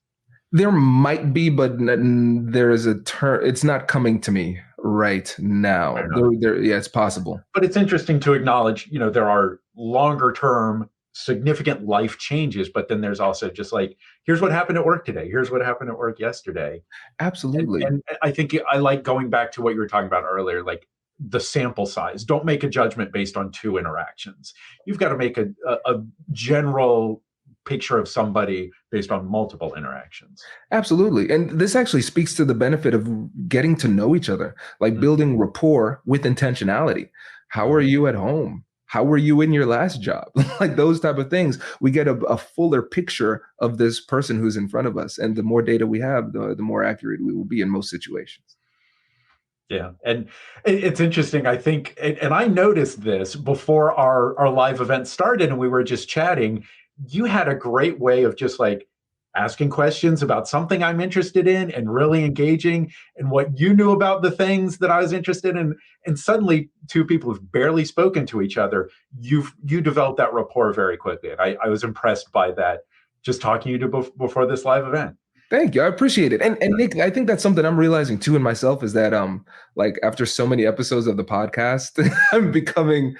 There might be, but there is a term. It's not coming to me right now. Yeah, it's possible. But it's interesting to acknowledge, there are longer term, significant life changes, but then there's also just like, here's what happened at work today. Here's what happened at work yesterday. Absolutely. And I think I like going back to what you were talking about earlier, like the sample size. Don't make a judgment based on 2 interactions. You've got to make a general picture of somebody based on multiple interactions. Absolutely. And this actually speaks to the benefit of getting to know each other, like building rapport with intentionality. How are you at home? How were you in your last job? Like those type of things. We get a fuller picture of this person who's in front of us. And the more data we have, the more accurate we will be in most situations. Yeah. And it's interesting. I think, and I noticed this before our live event started and we were just chatting, you had a great way of just like asking questions about something I'm interested in and really engaging in what you knew about the things that I was interested in. And suddenly 2 people who've barely spoken to each other, you developed that rapport very quickly. And I was impressed by that just talking to you before this live event. Thank you. I appreciate it. And Nick, I think that's something I'm realizing too in myself is that like after so many episodes of the podcast, I'm becoming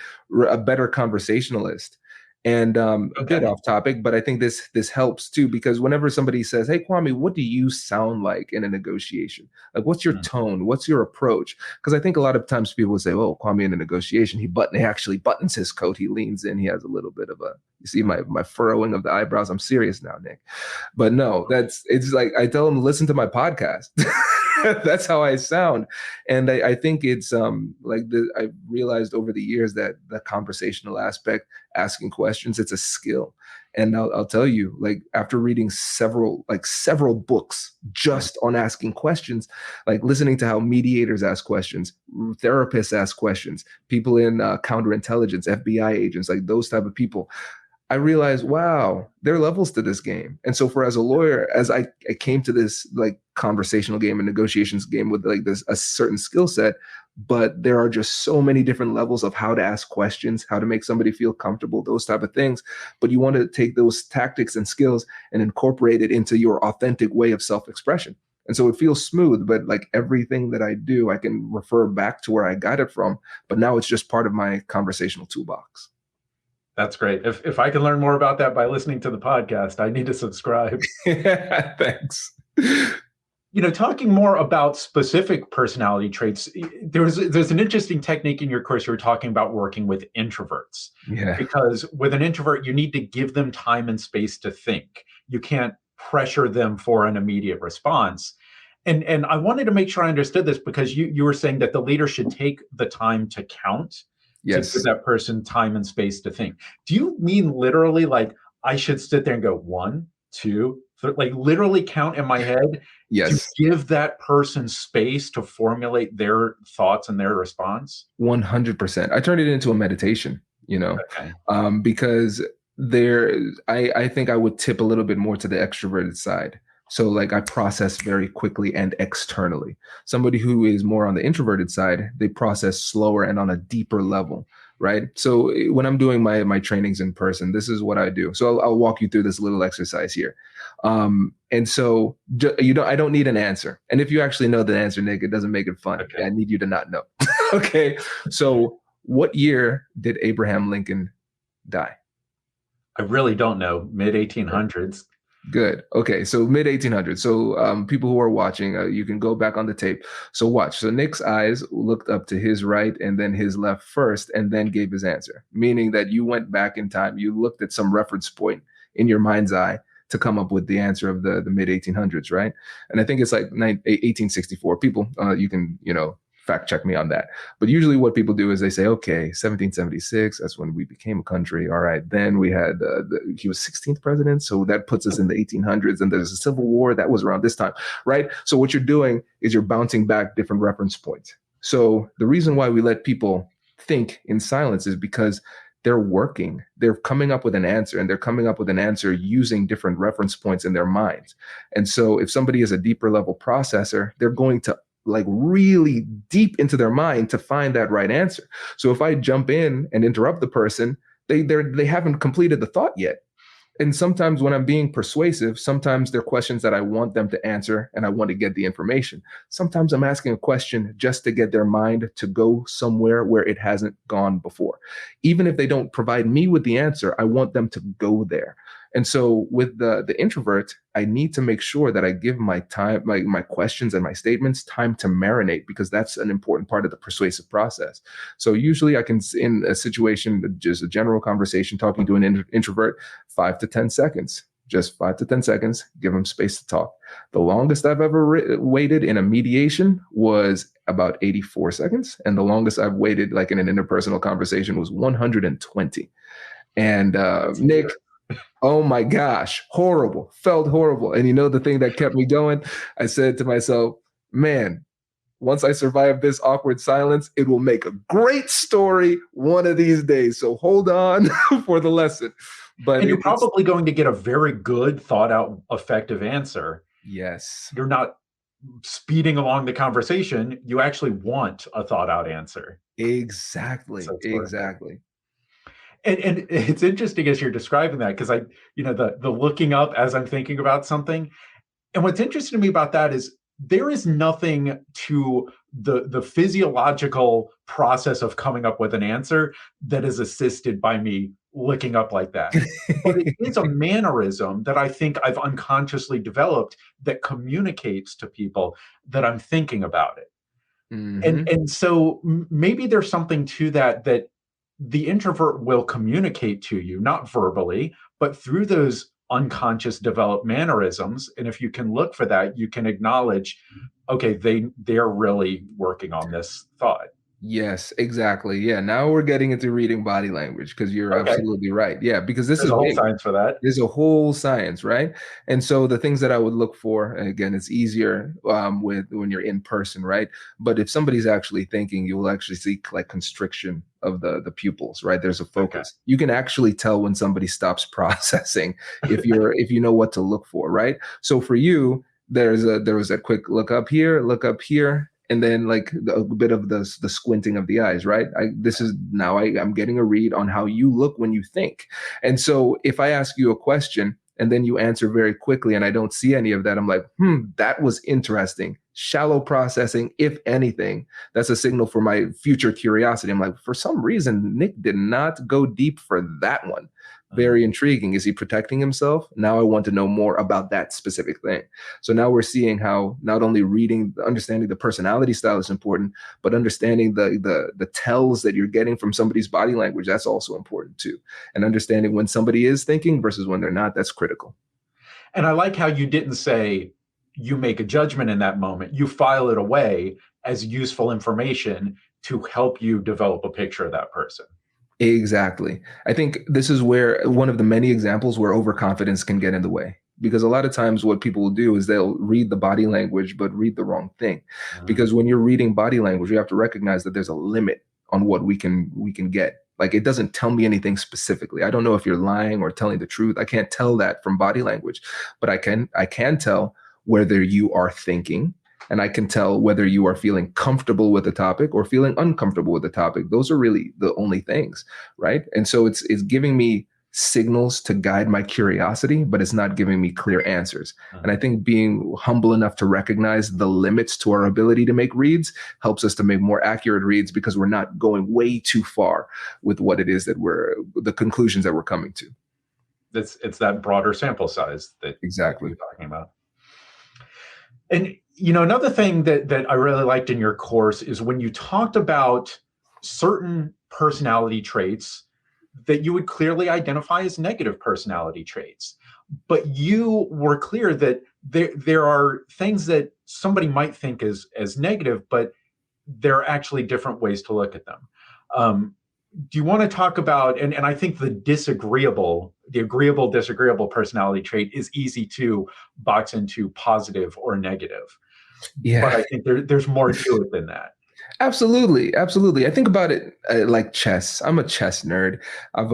a better conversationalist. And a bit off topic, but I think this helps too, because whenever somebody says, "Hey, Kwame, what do you sound like in a negotiation? Like, what's your tone? What's your approach?" Because I think a lot of times people will say, "Oh, Kwame in a negotiation, he actually buttons his coat, he leans in, he has a little bit of a, you see my furrowing of the eyebrows. I'm serious now, Nick." But no, it's like I tell them, listen to my podcast. That's how I sound. And I think it's I realized over the years that the conversational aspect, asking questions, it's a skill. And I'll tell you, like after reading several books just on asking questions, like listening to how mediators ask questions, therapists ask questions, people in counterintelligence, FBI agents, like those type of people, I realized, wow, there are levels to this game. And so as a lawyer, as I came to this like conversational game and negotiations game with like a certain skill set, but there are just so many different levels of how to ask questions, how to make somebody feel comfortable, those type of things. But you want to take those tactics and skills and incorporate it into your authentic way of self-expression. And so it feels smooth, but like everything that I do, I can refer back to where I got it from, but now it's just part of my conversational toolbox. That's great. If I can learn more about that by listening to the podcast, I need to subscribe. Thanks. Talking more about specific personality traits, there's an interesting technique in your course. You were talking about working with introverts. Yeah. Because with an introvert, you need to give them time and space to think. You can't pressure them for an immediate response. And I wanted to make sure I understood this because you were saying that the leader should take the time to count. Yes. To give that person time and space to think. Do you mean literally like I should sit there and go 1, 2, 3, like literally count in my head? Yes. To give that person space to formulate their thoughts and their response? 100%. I turned it into a meditation, because I think I would tip a little bit more to the extroverted side. So like I process very quickly and externally. Somebody who is more on the introverted side, they process slower and on a deeper level, right? So when I'm doing my trainings in person, this is what I do. So I'll walk you through this little exercise here. And so I don't need an answer. And if you actually know the answer, Nick, it doesn't make it fun. Okay. I need you to not know. Okay. So what year did Abraham Lincoln die? I really don't know. Mid 1800s. Good. Okay. So mid 1800s. So people who are watching, you can go back on the tape. So watch. So Nick's eyes looked up to his right and then his left first, and then gave his answer, meaning that you went back in time. You looked at some reference point in your mind's eye to come up with the answer of the mid 1800s, right? And I think it's like 1864. People, you can, fact check me on that. But usually what people do is they say, okay, 1776, that's when we became a country. All right. Then we had, he was 16th president. So that puts us in the 1800s. And there's a civil war that was around this time, right? So what you're doing is you're bouncing back different reference points. So the reason why we let people think in silence is because they're working, they're coming up with an answer, and they're coming up with an answer using different reference points in their minds. And so if somebody is a deeper level processor, they're going to like really deep into their mind to find that right answer. So if I jump in and interrupt the person, they haven't completed the thought yet. And sometimes when I'm being persuasive, sometimes they're questions that I want them to answer and I want to get the information. Sometimes I'm asking a question just to get their mind to go somewhere where it hasn't gone before. Even if they don't provide me with the answer, I want them to go there. And so with the introvert, I need to make sure that I give my time, my questions and my statements time to marinate, because that's an important part of the persuasive process. So usually I can, in a situation, just a general conversation, talking to an introvert, 5 to 10 seconds, just 5 to 10 seconds, give them space to talk. The longest I've ever waited in a mediation was about 84 seconds. And the longest I've waited like in an interpersonal conversation was 120. And Nick, oh my gosh, horrible, felt horrible. And the thing that kept me going, I said to myself, man, once I survive this awkward silence, it will make a great story one of these days. So hold on for the lesson. But and you're probably going to get a very good, thought out, effective answer. Yes. You're not speeding along the conversation. You actually want a thought out answer. Exactly. So exactly. And it's interesting as you're describing that, because the looking up as I'm thinking about something. And what's interesting to me about that is there is nothing to the physiological process of coming up with an answer that is assisted by me looking up like that. But it is a mannerism that I think I've unconsciously developed that communicates to people that I'm thinking about it. Mm-hmm. And so maybe there's something to that the introvert will communicate to you, not verbally, but through those unconscious developed mannerisms. And if you can look for that, you can acknowledge, okay, they're really working on this thought. Yes, exactly. Yeah. Now we're getting into reading body language, because you're absolutely right. Yeah, because this There's is a whole big. science for that. There's a whole science, right? And so the things that I would look for, and again, it's easier with when you're in person, right? But if somebody's actually thinking, you will actually see like constriction of the pupils, right? There's a focus. Okay. You can actually tell when somebody stops processing if you know what to look for, right? So for you, there was a quick look up here, and then like a bit of the squinting of the eyes, right? I'm getting a read on how you look when you think. And so if I ask you a question and then you answer very quickly and I don't see any of that, I'm like, that was interesting. Shallow processing, if anything, that's a signal for my future curiosity. I'm like, for some reason, Nick did not go deep for that one. Very intriguing. Is he protecting himself? Now I want to know more about that specific thing. So now we're seeing how not only understanding the personality style is important, but understanding the tells that you're getting from somebody's body language, that's also important too. And understanding when somebody is thinking versus when they're not, that's critical. And I like how you didn't say you make a judgment in that moment. You file it away as useful information to help you develop a picture of that person. Exactly. I think this is where one of the many examples where overconfidence can get in the way, because a lot of times what people will do is they'll read the body language, but read the wrong thing. Because when you're reading body language, you have to recognize that there's a limit on what we can get. Like, it doesn't tell me anything specifically. I don't know if you're lying or telling the truth. I can't tell that from body language, but I can tell whether you are thinking, and I can tell whether you are feeling comfortable with the topic or feeling uncomfortable with the topic. Those are really the only things, right? And so it's giving me signals to guide my curiosity, but it's not giving me clear answers. And I think being humble enough to recognize the limits to our ability to make reads helps us to make more accurate reads, because we're not going way too far with what it is that the conclusions that we're coming to. It's that broader sample size that Exactly. you're talking about. And another thing that I really liked in your course is when you talked about certain personality traits that you would clearly identify as negative personality traits. But you were clear that there are things that somebody might think as negative, but there are actually different ways to look at them. Do you want to talk about, and I think the agreeable, disagreeable personality trait is easy to box into positive or negative. Yeah. But I think there's more to it than that. Absolutely. I think about it like chess. I'm a chess nerd. I've,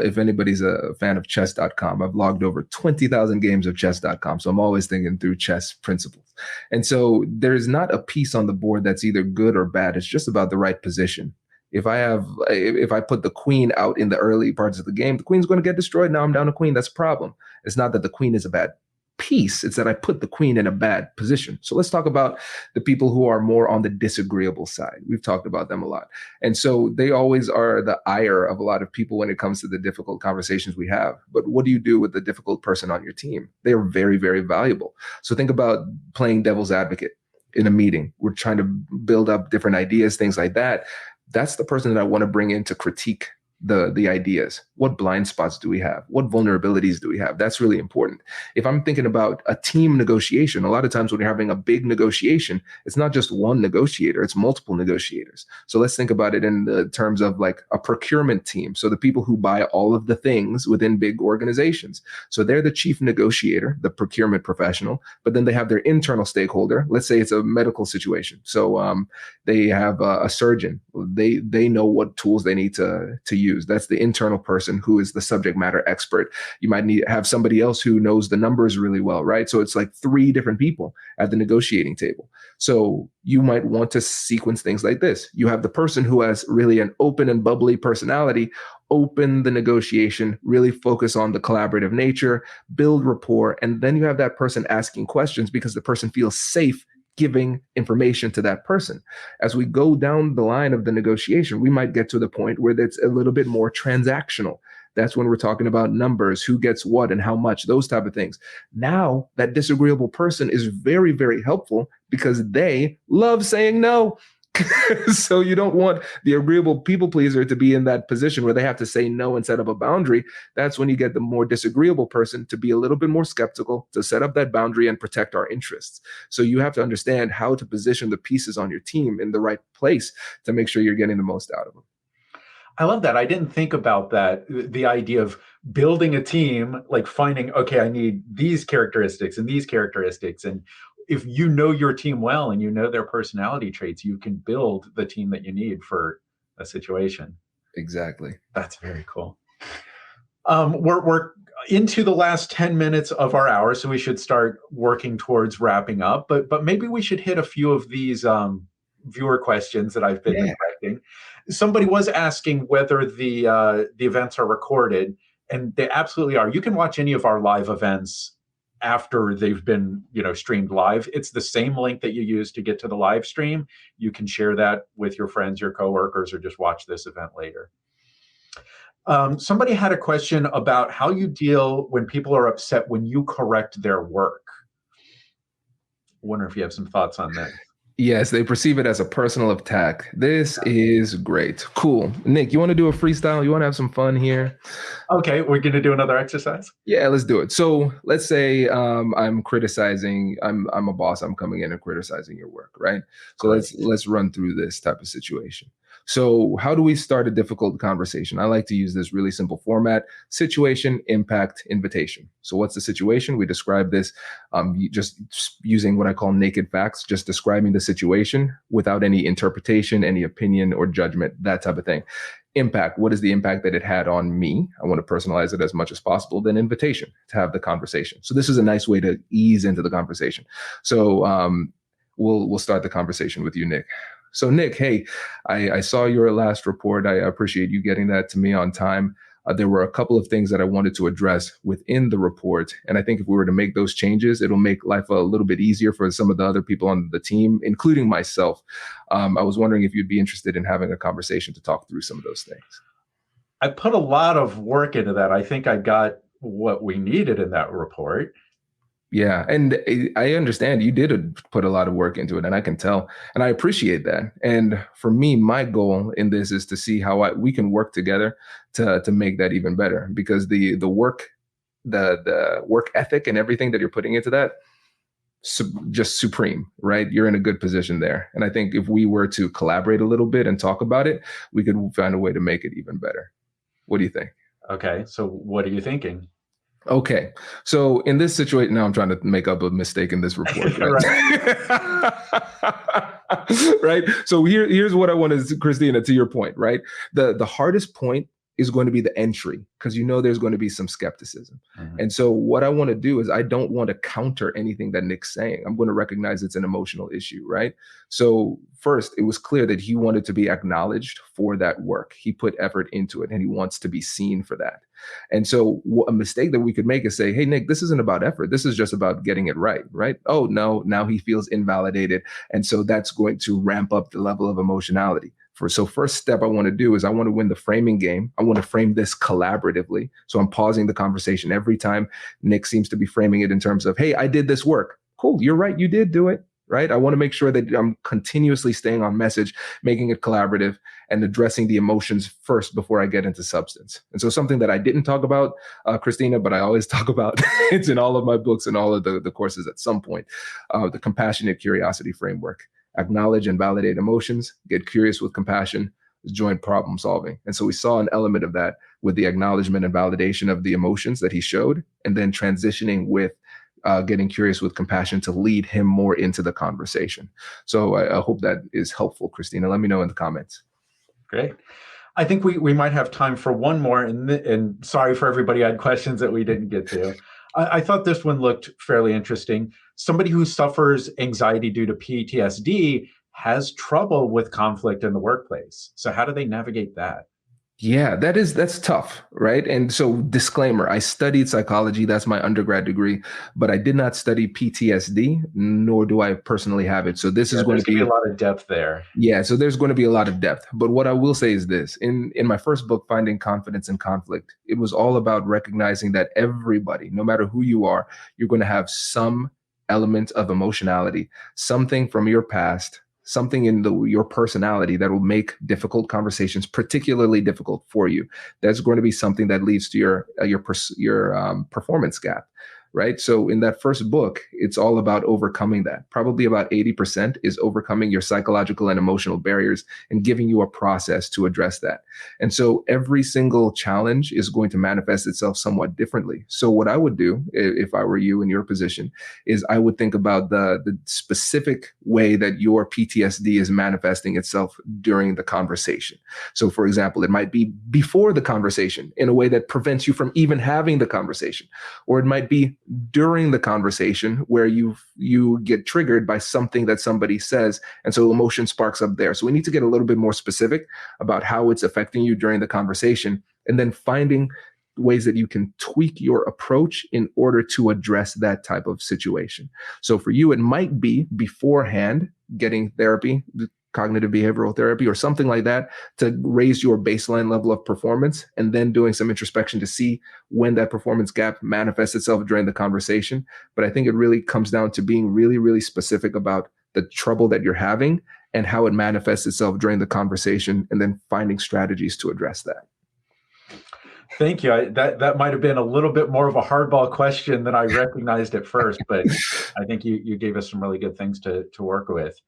if anybody's a fan of chess.com, I've logged over 20,000 games of chess.com. So I'm always thinking through chess principles. And so there's not a piece on the board that's either good or bad. It's just about the right position. If I put the queen out in the early parts of the game, the queen's going to get destroyed. Now I'm down a queen. That's a problem. It's not that the queen is a bad piece. It's that I put the queen in a bad position. So let's talk about the people who are more on the disagreeable side. We've talked about them a lot. And so they always are the ire of a lot of people when it comes to the difficult conversations we have. But what do you do with the difficult person on your team? They are very, very valuable. So think about playing devil's advocate in a meeting. We're trying to build up different ideas, things like that. That's the person that I want to bring in to critique the ideas. What blind spots do we have? What vulnerabilities do we have? That's really important. If I'm thinking about a team negotiation, a lot of times when you're having a big negotiation, it's not just one negotiator, it's multiple negotiators. So let's think about it in the terms of like a procurement team. So the people who buy all of the things within big organizations. So they're the chief negotiator, the procurement professional, but then they have their internal stakeholder. Let's say it's a medical situation. So they have a surgeon. They know what tools they need to use. That's the internal person who is the subject matter expert. You might need to have somebody else who knows the numbers really well, right? So it's like 3 different people at the negotiating table. So you might want to sequence things like this. You have the person who has really an open and bubbly personality, open the negotiation, really focus on the collaborative nature, build rapport, and then you have that person asking questions because the person feels safe giving information to that person. As we go down the line of the negotiation, we might get to the point where it's a little bit more transactional. That's when we're talking about numbers, who gets what and how much, those type of things. Now that disagreeable person is very, very helpful because they love saying no. So you don't want the agreeable people pleaser to be in that position where they have to say no and set up a boundary. That's when you get the more disagreeable person to be a little bit more skeptical, to set up that boundary and protect our interests. So you have to understand how to position the pieces on your team in the right place to make sure you're getting the most out of them. I love that. I didn't think about that. The idea of building a team, like finding, okay, I need these characteristics and these characteristics. And if you know your team well and you know their personality traits, you can build the team that you need for a situation. Exactly. That's very cool. We're into the last 10 minutes of our hour, so we should start working towards wrapping up. But maybe we should hit a few of these viewer questions that I've been neglecting. Somebody was asking whether the events are recorded, and they absolutely are. You can watch any of our live events after they've been streamed live. It's the same link that you use to get to the live stream. You can share that with your friends, your coworkers, or just watch this event later. Somebody had a question about how you deal when people are upset when you correct their work. I wonder if you have some thoughts on that. Yes, they perceive it as a personal attack. This is great. Cool. Nick, you want to do a freestyle? You want to have some fun here? Okay, we're going to do another exercise? Yeah, let's do it. So let's say I'm criticizing, I'm a boss, I'm coming in and criticizing your work, right? So let's run through this type of situation. So how do we start a difficult conversation? I like to use this really simple format: situation, impact, invitation. So what's the situation? We describe this just using what I call naked facts, just describing the situation without any interpretation, any opinion or judgment, that type of thing. impact. What is the impact that it had on me? I want to personalize it as much as possible. Then invitation to have the conversation. So this is a nice way to ease into the conversation. So we'll start the conversation with you, Nick. So Nick, hey, I saw your last report. I appreciate you getting that to me on time. There were a couple of things that I wanted to address within the report. And I think if we were to make those changes, it'll make life a little bit easier for some of the other people on the team, including myself. I was wondering if you'd be interested in having a conversation to talk through some of those things. I put a lot of work into that. I think I got what we needed in that report. Yeah. And I understand you did put a lot of work into it, and I can tell, and I appreciate that. And for me, my goal in this is to see how we can work together to make that even better, because the work ethic and everything that you're putting into that, just supreme, right? You're in a good position there. And I think if we were to collaborate a little bit and talk about it, we could find a way to make it even better. What do you think? Okay. So what are you thinking? Okay. So in this situation, now I'm trying to make up a mistake in this report. Right? Right. So here's what I want to, Christina, to your point, right? The hardest point is going to be the entry, because there's going to be some skepticism. Mm-hmm. And so what I want to do is I don't want to counter anything that Nick's saying. I'm going to recognize it's an emotional issue, right? So first, it was clear that he wanted to be acknowledged for that work. He put effort into it, and he wants to be seen for that. And so a mistake that we could make is say, hey, Nick, this isn't about effort. This is just about getting it right, right? Oh, no, now he feels invalidated. And so that's going to ramp up the level of emotionality. So first step I want to do is I want to win the framing game. I want to frame this collaboratively. So I'm pausing the conversation every time Nick seems to be framing it in terms of, hey, I did this work. Cool. You're right. You did do it. Right. I want to make sure that I'm continuously staying on message, making it collaborative, and addressing the emotions first before I get into substance. And so something that I didn't talk about, Christina, but I always talk about, it's in all of my books and all of the courses at some point, the compassionate curiosity framework. Acknowledge and validate emotions, get curious with compassion, joint problem solving. And so we saw an element of that with the acknowledgement and validation of the emotions that he showed, and then transitioning with getting curious with compassion to lead him more into the conversation. So I hope that is helpful, Christina. Let me know in the comments. Great. I think we might have time for one more, and sorry for everybody who had questions that we didn't get to. I thought this one looked fairly interesting. Somebody who suffers anxiety due to PTSD has trouble with conflict in the workplace. So how do they navigate that? Yeah, that's tough, right? And so disclaimer, I studied psychology. That's my undergrad degree, but I did not study PTSD, nor do I personally have it. So this is going to be a lot of depth there. Yeah, so there's going to be a lot of depth. But what I will say is this, in my first book, Finding Confidence in Conflict, it was all about recognizing that everybody, no matter who you are, you're going to have some element of emotionality, something from your past, something in your personality that will make difficult conversations particularly difficult for you. That's going to be something that leads to your performance gap, right? So in that first book, it's all about overcoming that. Probably about 80% is overcoming your psychological and emotional barriers and giving you a process to address that. And so every single challenge is going to manifest itself somewhat differently. So what I would do if I were you in your position is I would think about the specific way that your PTSD is manifesting itself during the conversation. So for example, it might be before the conversation in a way that prevents you from even having the conversation, or it might be during the conversation where you get triggered by something that somebody says, and so emotion sparks up there. So we need to get a little bit more specific about how it's affecting you during the conversation, and then finding ways that you can tweak your approach in order to address that type of situation. So for you, it might be beforehand getting therapy, cognitive behavioral therapy or something like that, to raise your baseline level of performance, and then doing some introspection to see when that performance gap manifests itself during the conversation. But I think it really comes down to being really, really specific about the trouble that you're having and how it manifests itself during the conversation, and then finding strategies to address that. Thank you. That might have been a little bit more of a hardball question than I recognized at first, but I think you gave us some really good things to work with.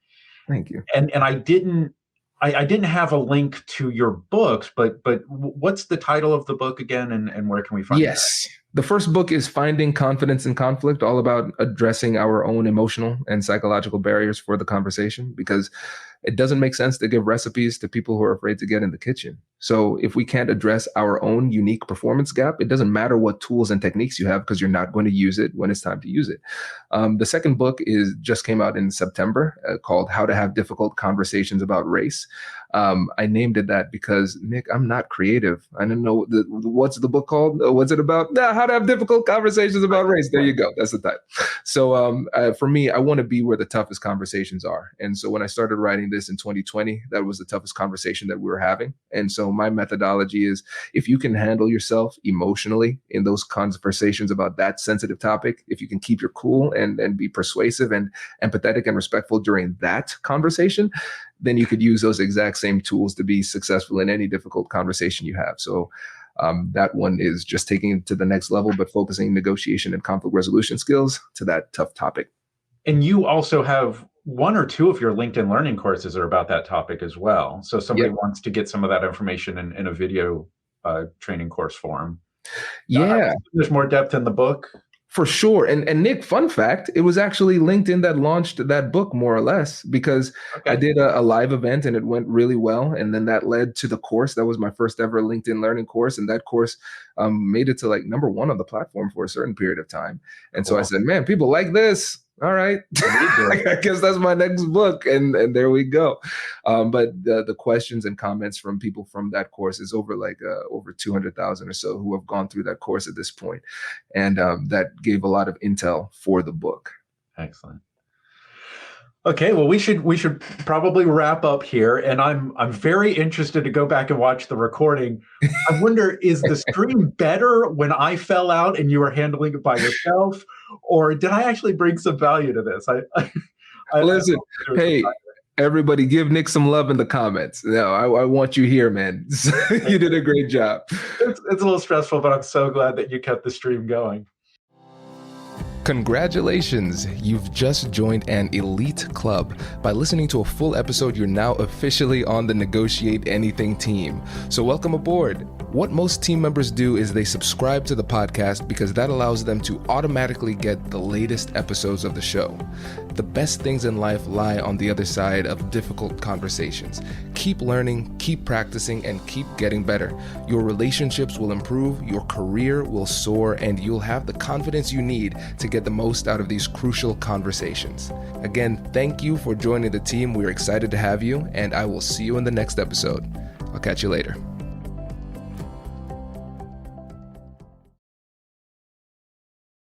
Thank you. And I didn't have a link to your books, but what's the title of the book again, and where can we find it? Yes. The first book is Finding Confidence in Conflict, all about addressing our own emotional and psychological barriers for the conversation, because it doesn't make sense to give recipes to people who are afraid to get in the kitchen. So if we can't address our own unique performance gap, it doesn't matter what tools and techniques you have, because you're not going to use it when it's time to use it. The second book just came out in September, called How to Have Difficult Conversations About Race. I named it that because, Nick, I'm not creative. I don't know what's the book called? What's it about? How to Have Difficult Conversations About Race. There you go. That's the title. So for me, I want to be where the toughest conversations are. And so when I started writing this in 2020, that was the toughest conversation that we were having. And so my methodology is, if you can handle yourself emotionally in those conversations about that sensitive topic, if you can keep your cool and be persuasive and empathetic and respectful during that conversation, then you could use those exact same tools to be successful in any difficult conversation you have. So that one is just taking it to the next level, but focusing negotiation and conflict resolution skills to that tough topic. And you also have one or two of your LinkedIn Learning courses are about that topic as well. So somebody wants to get some of that information in a video training course form. Yeah. There's more depth in the book. For sure. And Nick, fun fact, it was actually LinkedIn that launched that book, more or less, because I did a live event and it went really well. And then that led to the course. That was my first ever LinkedIn Learning course. And that course made it to like #1 on the platform for a certain period of time. And so I said, man, people like this. All right. I guess that's my next book. And there we go. But the questions and comments from people from that course is over 200,000 or so who have gone through that course at this point. And that gave a lot of intel for the book. Excellent. Okay, well, we should probably wrap up here, and I'm very interested to go back and watch the recording. I wonder, is the stream better when I fell out and you were handling it by yourself, or did I actually bring some value to this? Listen, hey, everybody, give Nick some love in the comments. No, I want you here, man. You did a great job. It's a little stressful, but I'm so glad that you kept the stream going. Congratulations, you've just joined an elite club. By listening to a full episode, you're now officially on the Negotiate Anything team. So welcome aboard. What most team members do is they subscribe to the podcast because that allows them to automatically get the latest episodes of the show. The best things in life lie on the other side of difficult conversations. Keep learning, keep practicing, and keep getting better. Your relationships will improve, your career will soar, and you'll have the confidence you need to get the most out of these crucial conversations. Again, thank you for joining the team. We're excited to have you, and I will see you in the next episode. I'll catch you later.